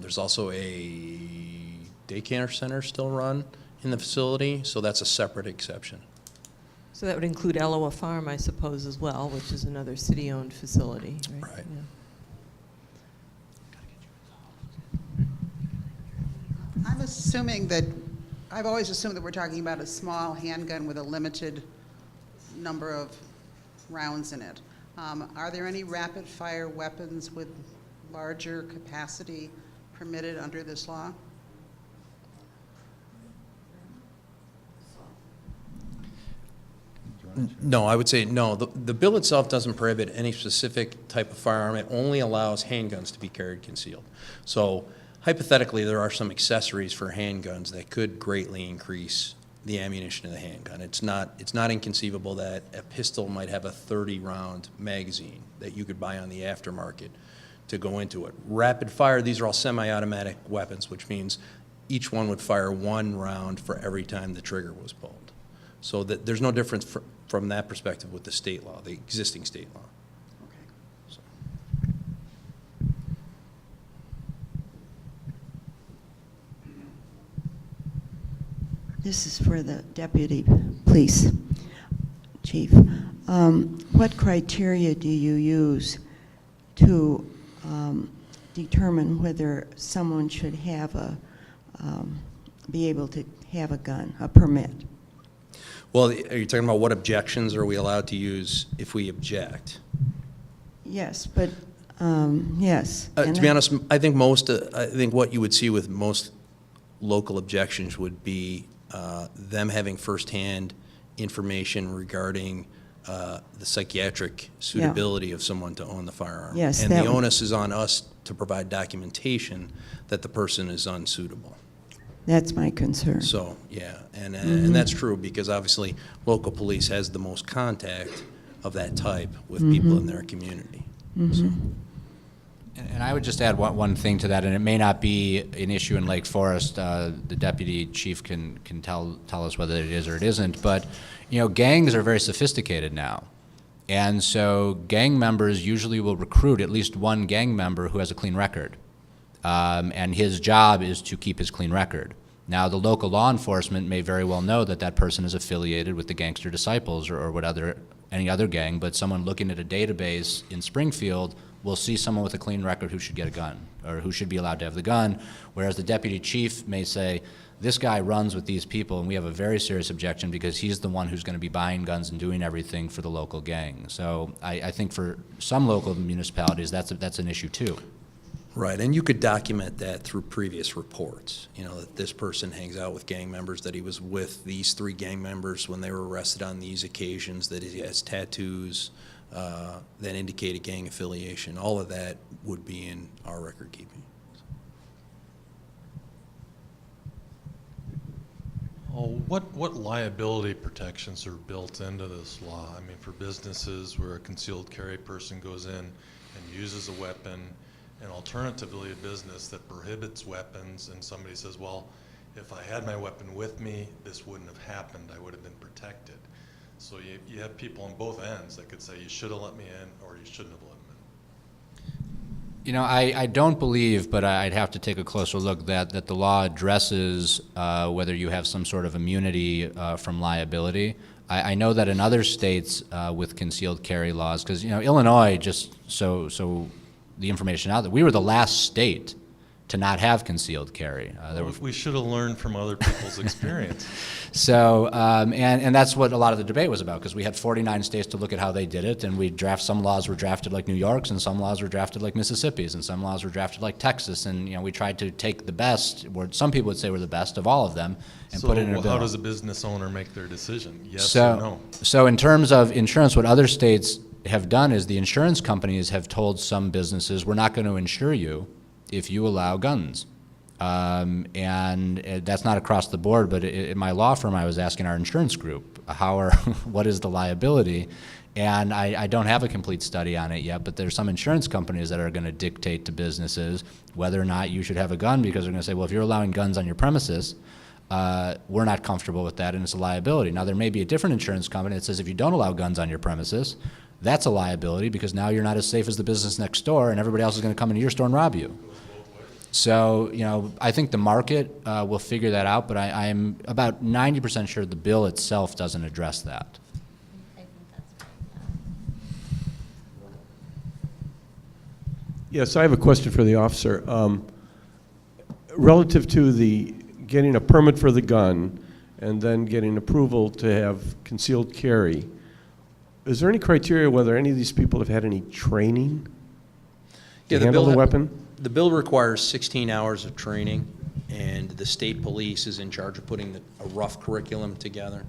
There's also a daycare center still run in the facility, so that's a separate exception. So that would include Eloa Farm, I suppose, as well, which is another city-owned facility, right? Right. Yeah. I'm assuming that, I've always assumed that we're talking about a small handgun with a limited number of rounds in it. Are there any rapid-fire weapons with larger capacity permitted under this law? No, I would say no. The bill itself doesn't prohibit any specific type of firearm. It only allows handguns to be carried concealed. So hypothetically, there are some accessories for handguns that could greatly increase the ammunition of the handgun. It's not inconceivable that a pistol might have a 30-round magazine that you could buy on the aftermarket to go into it. Rapid fire, these are all semi-automatic weapons, which means each one would fire 1 round for every time the trigger was pulled. So that there's no difference from that perspective with the state law, the existing state law. Okay. So. This is for the Deputy Police Chief. What criteria do you use to determine whether someone should have be able to have a gun, a permit? Well, are you talking about what objections are we allowed to use if we object? Yes, but yes. To be honest, I think what you would see with most local objections would be them having firsthand information regarding the psychiatric suitability of someone to own the firearm. Yes, and the onus is on us to provide documentation that the person is unsuitable. That's my concern. So, yeah, and that's true, because obviously, local police has the most contact of that type with people in their community. So. And I would just add one thing to that, and it may not be an issue in Lake Forest. The deputy chief can tell us whether it is or it isn't. But gangs are very sophisticated now, and so gang members usually will recruit at least one gang member who has a clean record, and his job is to keep his clean record. Now, the local law enforcement may very well know that that person is affiliated with the Gangster Disciples or any other gang, but someone looking at a database in Springfield will see someone with a clean record who should get a gun or who should be allowed to have the gun, whereas the deputy chief may say, this guy runs with these people and we have a very serious objection because he's the one who's going to be buying guns and doing everything for the local gang. So I think for some local municipalities, that's an issue too. Right, and you could document that through previous reports, that this person hangs out with gang members, that he was with these 3 gang members when they were arrested on these occasions, that he has tattoos that indicate a gang affiliation. All of that would be in our record keeping. What liability protections are built into this law? I mean, for businesses where a concealed carry person goes in and uses a weapon, and alternatively a business that prohibits weapons, and somebody says, well, if I had my weapon with me, this wouldn't have happened, I would have been protected. So you have people on both ends that could say you should have let me in or you shouldn't have let me in. I don't believe, but I'd have to take a closer look, that the law addresses whether you have some sort of immunity from liability. I know that in other states with concealed carry laws, because Illinois, just so the information out there, we were the last state to not have concealed carry. We should have learned from other people's experience. So, and that's what a lot of the debate was about, because we had 49 states to look at how they did it, and some laws were drafted like New York's, and some laws were drafted like Mississippi's, and some laws were drafted like Texas, and we tried to take the best, or some people would say were the best of all of them, and put it in a bill. How does a business owner make their decision? Yes or no? So in terms of insurance, what other states have done is the insurance companies have told some businesses, we're not going to insure you if you allow guns. And that's not across the board, but in my law firm, I was asking our insurance group, what is the liability? And I don't have a complete study on it yet, but there's some insurance companies that are going to dictate to businesses whether or not you should have a gun, because they're going to say, well, if you're allowing guns on your premises, we're not comfortable with that, and it's a liability. Now, there may be a different insurance company that says if you don't allow guns on your premises, that's a liability, because now you're not as safe as the business next door, and everybody else is going to come into your store and rob you. So, I think the market will figure that out, but I'm about 90% sure the bill itself doesn't address that. I think that's right. Yes, I have a question for the officer. Relative to getting a permit for the gun and then getting approval to have concealed carry, is there any criteria whether any of these people have had any training to handle the weapon? The bill requires 16 hours of training, and the state police is in charge of putting a rough curriculum together.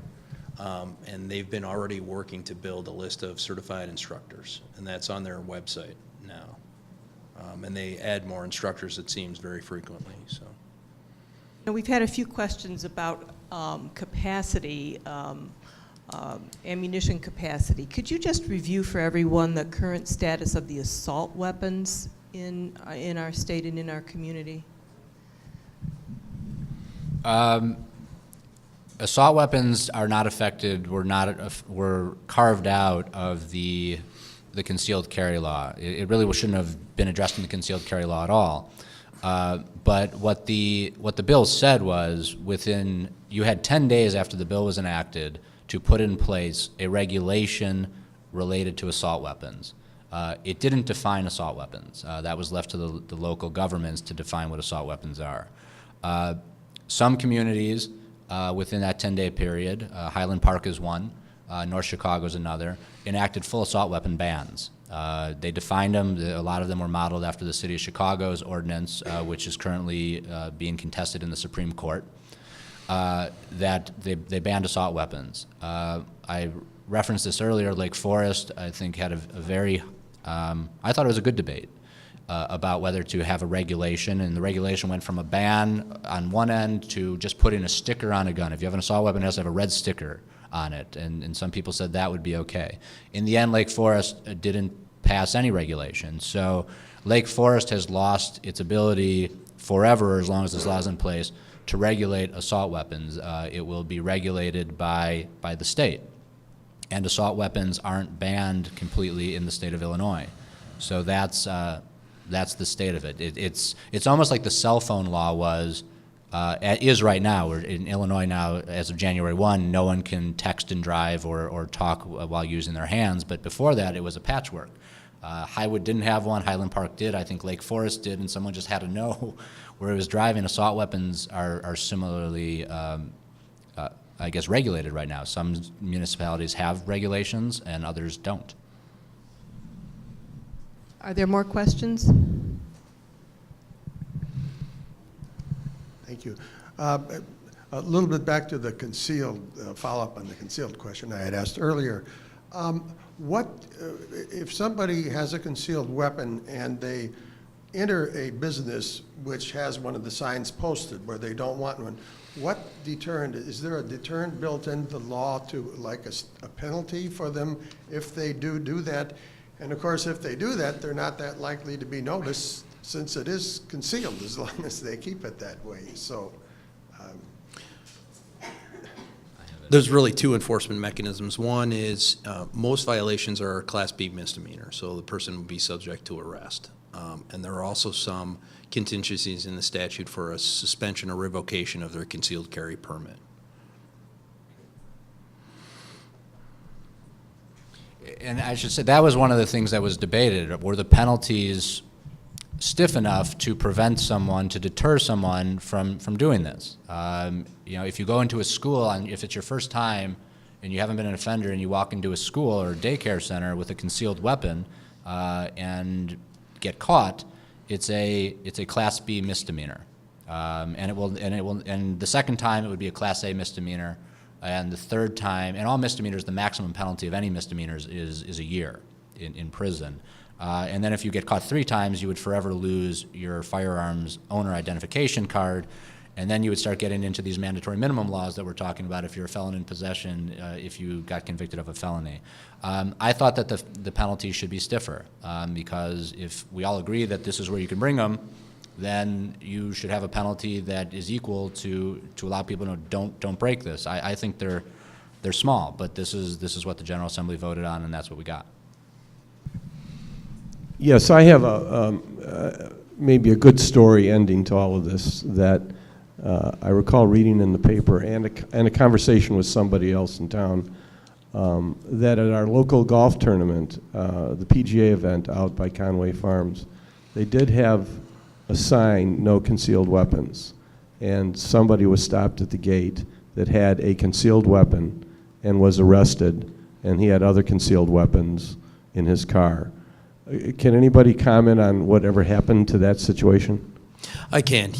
And they've been already working to build a list of certified instructors, and that's on their website now. And they add more instructors, it seems, very frequently. So, we've had a few questions about capacity, ammunition capacity. Could you just review for everyone the current status of the assault weapons in our state and in our community? Assault weapons are not affected, were carved out of the concealed carry law. It really shouldn't have been addressed in the concealed carry law at all. But what the bill said was, you had 10 days after the bill was enacted to put in place a regulation related to assault weapons. It didn't define assault weapons. That was left to the local governments to define what assault weapons are. Some communities within that 10-day period, Highland Park is one, North Chicago is another, enacted full assault weapon bans. They defined them. A lot of them were modeled after the City of Chicago's ordinance, which is currently being contested in the Supreme Court, that they banned assault weapons. I referenced this earlier. Lake Forest, I think, had a very, I thought it was a good debate. about whether to have a regulation, and the regulation went from a ban on one end to just putting a sticker on a gun. If you have an assault weapon, it has to have a red sticker on it, and some people said that would be okay. In the end, Lake Forest didn't pass any regulation, so Lake Forest has lost its ability forever, as long as this law is in place, to regulate assault weapons. It will be regulated by the state, and assault weapons aren't banned completely in the state of Illinois. So that's the state of it. It's almost like the cell phone law is right now. We're in Illinois now, as of January 1, no one can text and drive or talk while using their hands, but before that it was a patchwork. Highwood didn't have one, Highland Park did, I think Lake Forest did, and someone just had to know where it was driving. Assault weapons are similarly, I guess, regulated right now. Some municipalities have regulations and others don't. Are there more questions? Thank you. A little bit back to the concealed, follow-up on the concealed question I had asked earlier. If somebody has a concealed weapon and they enter a business which has one of the signs posted where they don't want one, what deterrent, is there a deterrent built into the law to, like a penalty for them if they do that? And of course, if they do that, they're not that likely to be noticed since it is concealed as long as they keep it that way. So there's really two enforcement mechanisms. One is most violations are Class B misdemeanor, so the person will be subject to arrest. And there are also some contingencies in the statute for a suspension or revocation of their concealed carry permit. And I should say, that was one of the things that was debated. Were the penalties stiff enough to prevent someone, to deter someone from doing this? If you go into a school, and if it's your first time and you haven't been an offender and you walk into a school or a daycare center with a concealed weapon and get caught, it's a Class B misdemeanor. And the second time it would be a Class A misdemeanor. And the third time, and all misdemeanors, the maximum penalty of any misdemeanors is a year in prison. And then if you get caught 3 times, you would forever lose your firearms owner identification card, and then you would start getting into these mandatory minimum laws that we're talking about if you're a felon in possession, if you got convicted of a felony. I thought that the penalty should be stiffer, because if we all agree that this is where you can bring them, then you should have a penalty that is equal to allow people to know, don't break this. I think they're small, but this is what the General Assembly voted on, and that's what we got. Yes, I have maybe a good story ending to all of this that I recall reading in the paper and a conversation with somebody else in town, that at our local golf tournament, the PGA event out by Conway Farms, they did have a sign, no concealed weapons, and somebody was stopped at the gate that had a concealed weapon and was arrested, and he had other concealed weapons in his car. Can anybody comment on whatever happened to that situation? I can.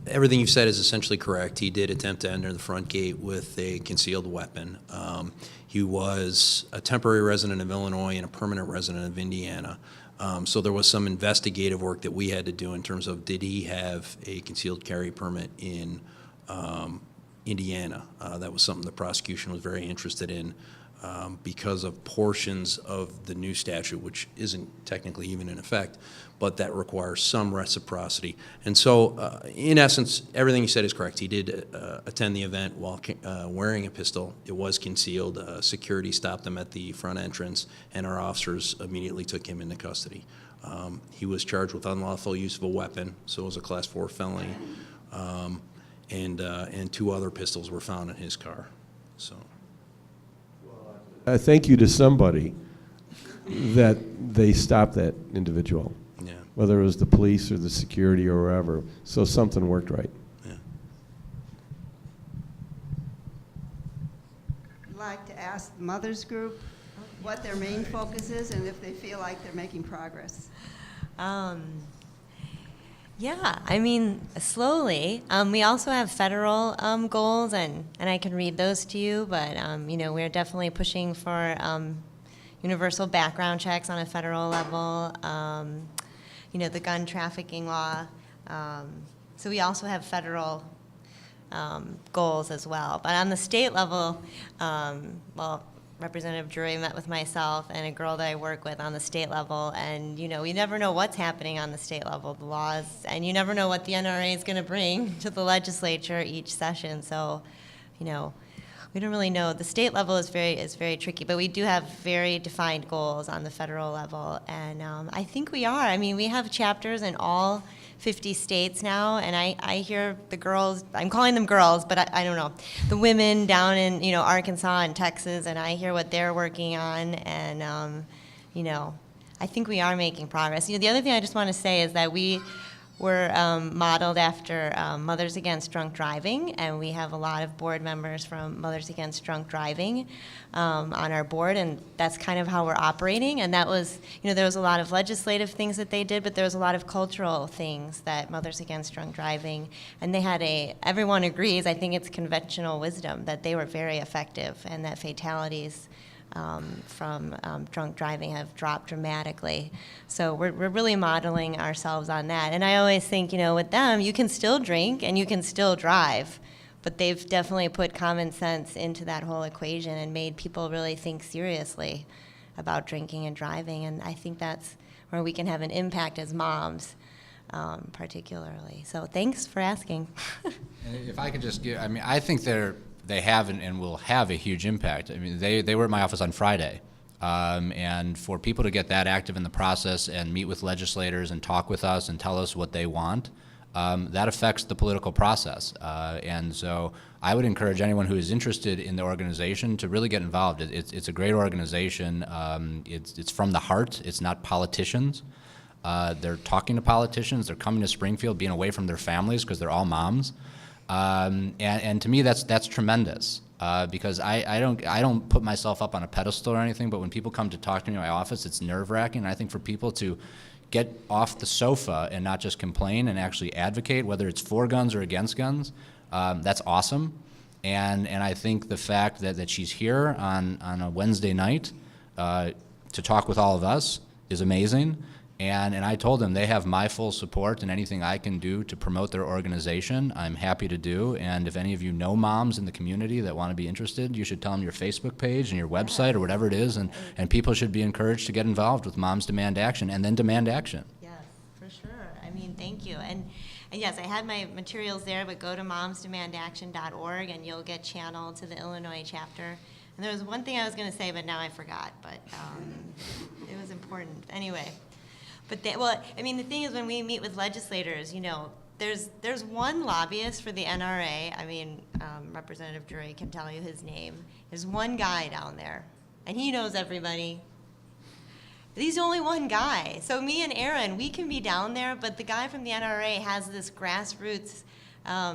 Everything you said is essentially correct. He did attempt to enter the front gate with a concealed weapon. He was a temporary resident of Illinois and a permanent resident of Indiana. So there was some investigative work that we had to do in terms of, did he have a concealed carry permit in Indiana? That was something the prosecution was very interested in because of portions of the new statute, which isn't technically even in effect, but that requires some reciprocity. And so, in essence, everything you said is correct. He did attend the event while wearing a pistol. It was concealed. Security stopped him at the front entrance, and our officers immediately took him into custody. He was charged with unlawful use of a weapon, so it was a Class 4 felony, and 2 other pistols were found in his car. So. Thank you to somebody that they stopped that individual. Yeah. Whether it was the police or the security or wherever. So something worked right. Yeah. I'd like to ask the Mothers Group what their main focus is and if they feel like they're making progress. Yeah, I mean, slowly. We also have federal goals, and I can read those to you, but, we're definitely pushing for universal background checks on a federal level. the gun trafficking law. So we also have federal goals as well. But on the state level, well, Representative Drury met with myself and a girl that I work with on the state level, and we never know what's happening on the state level, the laws, and you never know what the NRA is going to bring to the legislature each session. So, we don't really know. The state level is very tricky, but we do have very defined goals on the federal level, and I think we are. I mean, we have chapters in all 50 states now, and I hear the girls, I'm calling them girls, but I don't know, the women down in, Arkansas and Texas, and I hear what they're working on, and, I think we are making progress. The other thing I just want to say is that we were modeled after Mothers Against Drunk Driving, and we have a lot of board members from Mothers Against Drunk Driving on our board, and that's kind of how we're operating. And that was, there was a lot of legislative things that they did, but there was a lot of cultural things that Mothers Against Drunk Driving, and they had everyone agrees, I think it's conventional wisdom, that they were very effective and that fatalities from drunk driving have dropped dramatically. So we're really modeling ourselves on that. And I always think, with them, you can still drink and you can still drive, but they've definitely put common sense into that whole equation and made people really think seriously about drinking and driving. And I think that's where we can have an impact as moms, particularly. So thanks for asking. If I could just give, I think they have and will have a huge impact. I mean, they were at my office on Friday, and for people to get that active in the process and meet with legislators and talk with us and tell us what they want, that affects the political process. And so I would encourage anyone who is interested in the organization to really get involved. It's a great organization. It's from the heart. It's not politicians. They're talking to politicians. They're coming to Springfield, being away from their families because they're all moms. And to me, that's tremendous, because I don't put myself up on a pedestal or anything, but when people come to talk to me in my office, it's nerve-wracking. And I think for people to get off the sofa and not just complain and actually advocate, whether it's for guns or against guns, that's awesome. And I think the fact that she's here on a Wednesday night to talk with all of us is amazing. And I told them they have my full support, and anything I can do to promote their organization, I'm happy to do. And if any of you know moms in the community that want to be interested, you should tell them your Facebook page and your website or whatever it is, and people should be encouraged to get involved with Moms Demand Action and then demand action. Yes, for sure. I mean, thank you. And yes, I had my materials there, but go to momsdemandaction.org and you'll get channeled to the Illinois chapter. And there was one thing I was going to say, but now I forgot, but it was important. Anyway. But the thing is, when we meet with legislators, there's one lobbyist for the NRA. I mean, Representative Drury can tell you his name. There's one guy down there, and he knows everybody. He's only one guy. So me and Aaron, we can be down there, but the guy from the NRA has this grassroots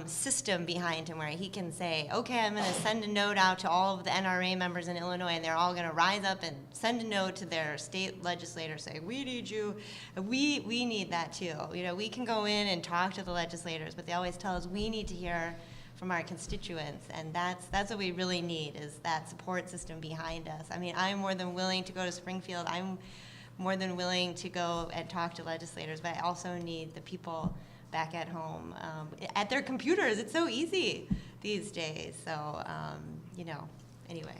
system behind him where he can say, okay, I'm going to send a note out to all of the NRA members in Illinois, and they're all going to rise up and send a note to their state legislators saying, we need you. We need that too. We can go in and talk to the legislators, but they always tell us we need to hear from our constituents, and that's what we really need, is that support system behind us. I mean, I'm more than willing to go to Springfield. I'm more than willing to go and talk to legislators, but I also need the people back at home, at their computers. It's so easy these days. So, anyway,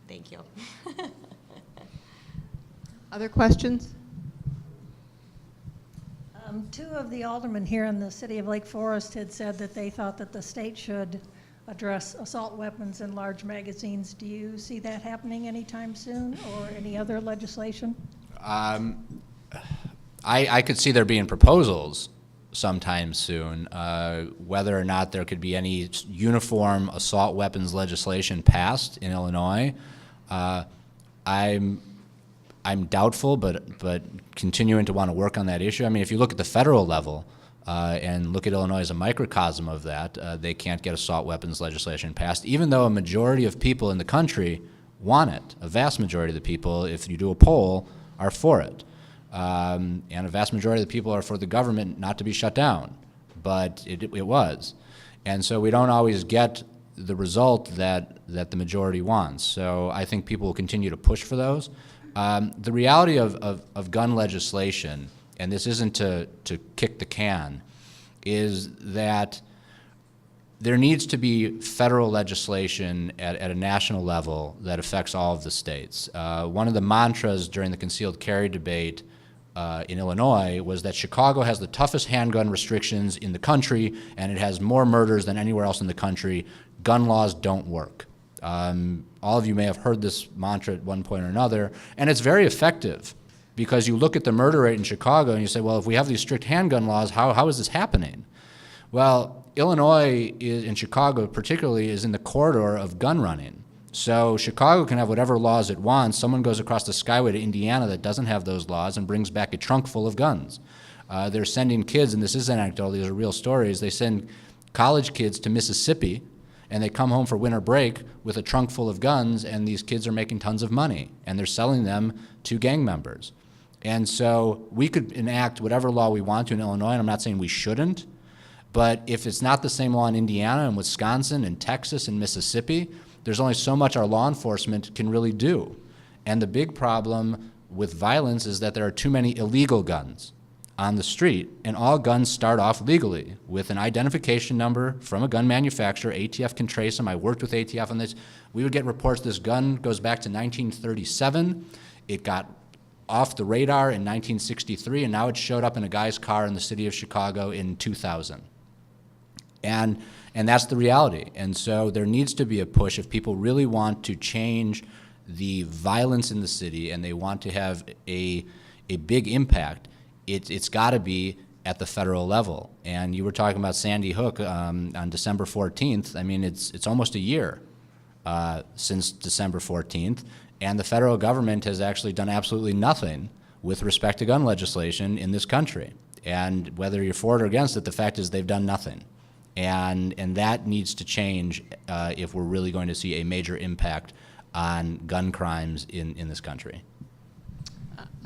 thank you. Other questions? Two of the aldermen here in the city of Lake Forest had said that they thought that the state should address assault weapons in large magazines. Do you see that happening anytime soon, or any other legislation? I could see there being proposals sometime soon. Whether or not there could be any uniform assault weapons legislation passed in Illinois, I'm doubtful, but continuing to want to work on that issue. I mean, if you look at the federal level and look at Illinois as a microcosm of that, they can't get assault weapons legislation passed, even though a majority of people in the country want it. A vast majority of the people, if you do a poll, are for it. And a vast majority of the people are for the government not to be shut down, but it was. And so we don't always get the result that the majority wants. So I think people will continue to push for those. The reality of gun legislation and this isn't to kick the can, is that there needs to be federal legislation at a national level that affects all of the states. One of the mantras during the concealed carry debate in Illinois was that Chicago has the toughest handgun restrictions in the country, and it has more murders than anywhere else in the country. Gun laws don't work. All of you may have heard this mantra at one point or another, and it's very effective because you look at the murder rate in Chicago and you say, well, if we have these strict handgun laws, how is this happening? Well, Illinois and Chicago particularly is in the corridor of gun running. So Chicago can have whatever laws it wants. Someone goes across the skyway to Indiana that doesn't have those laws and brings back a trunk full of guns. They're sending kids, and this is anecdotal, these are real stories, they send college kids to Mississippi, and they come home for winter break with a trunk full of guns, and these kids are making tons of money, and they're selling them to gang members. And so we could enact whatever law we want to in Illinois, and I'm not saying we shouldn't, but if it's not the same law in Indiana and Wisconsin and Texas and Mississippi, there's only so much our law enforcement can really do. And the big problem with violence is that there are too many illegal guns on the street, and all guns start off legally with an identification number from a gun manufacturer. ATF can trace them. I worked with ATF on this. We would get reports this gun goes back to 1937. It got off the radar in 1963, and now it showed up in a guy's car in the city of Chicago in 2000. And that's the reality. And so there needs to be a push if people really want to change the violence in the city and they want to have a big impact. It's got to be at the federal level. And you were talking about Sandy Hook on December 14th. I mean, it's almost a year since December 14th, and the federal government has actually done absolutely nothing with respect to gun legislation in this country. And whether you're for it or against it, the fact is they've done nothing. And that needs to change if we're really going to see a major impact on gun crimes in this country.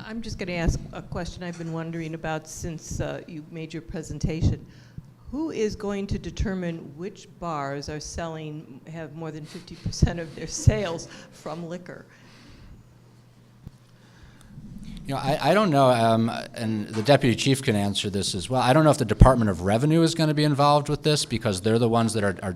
I'm just going to ask a question I've been wondering about since you made your presentation. Who is going to determine which bars are have more than 50% of their sales from liquor? You know, I don't know, and the deputy chief can answer this as well. I don't know if the Department of Revenue is going to be involved with this because they're the ones that are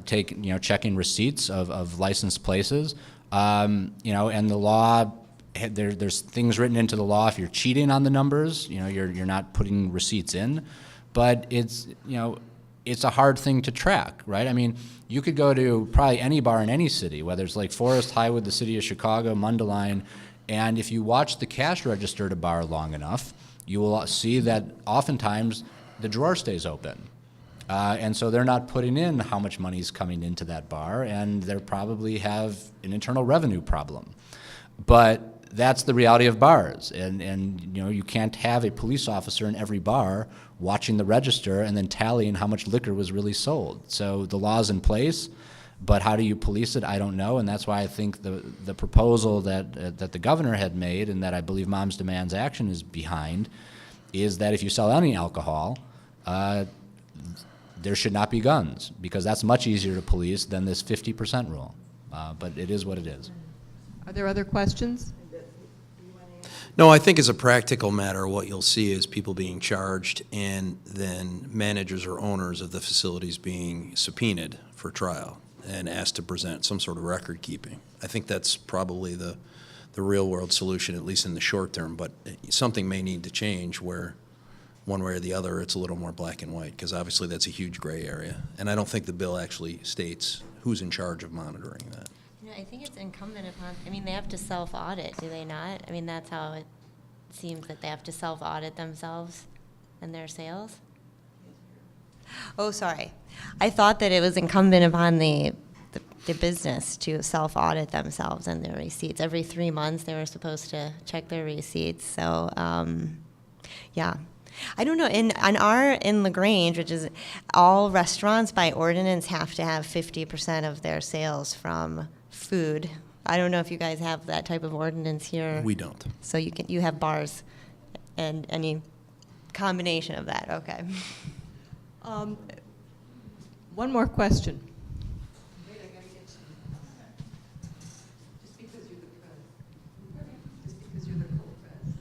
checking receipts of licensed places. And the law, there's things written into the law if you're cheating on the numbers. You're not putting receipts in, but it's a hard thing to track, right? I mean, you could go to probably any bar in any city, whether it's like Forest, Highwood, the city of Chicago, Mundelein. And if you watch the cash register at a bar long enough, you will see that oftentimes the drawer stays open. And so they're not putting in how much money is coming into that bar, and they probably have an internal revenue problem. But that's the reality of bars. And you can't have a police officer in every bar watching the register and then tallying how much liquor was really sold. So the law's in place. But how do you police it? I don't know, and that's why I think the proposal that the governor had made and that I believe Moms Demands Action is behind is that if you sell any alcohol, there should not be guns because that's much easier to police than this 50% rule. But it is what it is. Are there other questions? No, I think as a practical matter, what you'll see is people being charged and then managers or owners of the facilities being subpoenaed for trial and asked to present some sort of record keeping. I think that's probably the real world solution, at least in the short term, but something may need to change where one way or the other it's a little more black and white, because obviously that's a huge gray area. And I don't think the bill actually states who's in charge of monitoring that. I think it's incumbent upon, they have to self-audit, do they not? That's how it seems, that they have to self-audit themselves and their sales. Oh, sorry. I thought that it was incumbent upon the business to self-audit themselves and their receipts. Every 3 months they were supposed to check their receipts. So, yeah. I don't know. In LaGrange, which is all restaurants by ordinance have to have 50% of their sales from food. I don't know if you guys have that type of ordinance here. We don't. So you have bars and any combination of that. Okay. One more question. Just because you're the president. Just because you're the co-president.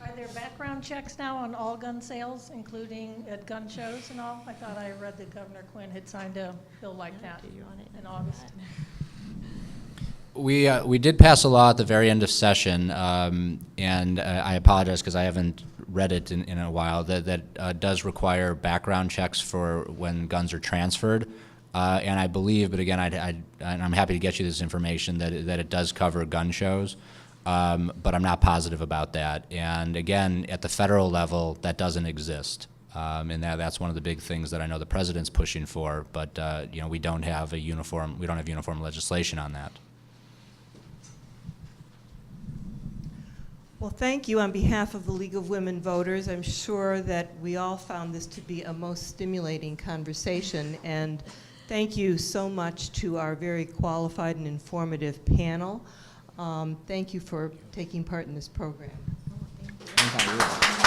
By Are there background checks now on all gun sales, including at gun shows and all? I thought I read that Governor Quinn had signed a bill like that in August. We did pass a law at the very end of session, and I apologize because I haven't read it in a while, that does require background checks for when guns are transferred. And I believe, but again, and I'm happy to get you this information, that it does cover gun shows, but I'm not positive about that. And again, at the federal level, that doesn't exist. And that's one of the big things that I know the president's pushing for, but you know, we don't have uniform legislation on that. Well, thank you on behalf of the League of Women Voters. I'm sure that we all found this to be a most stimulating conversation, and thank you so much to our very qualified and informative panel. Thank you for taking part in this program. Thank you.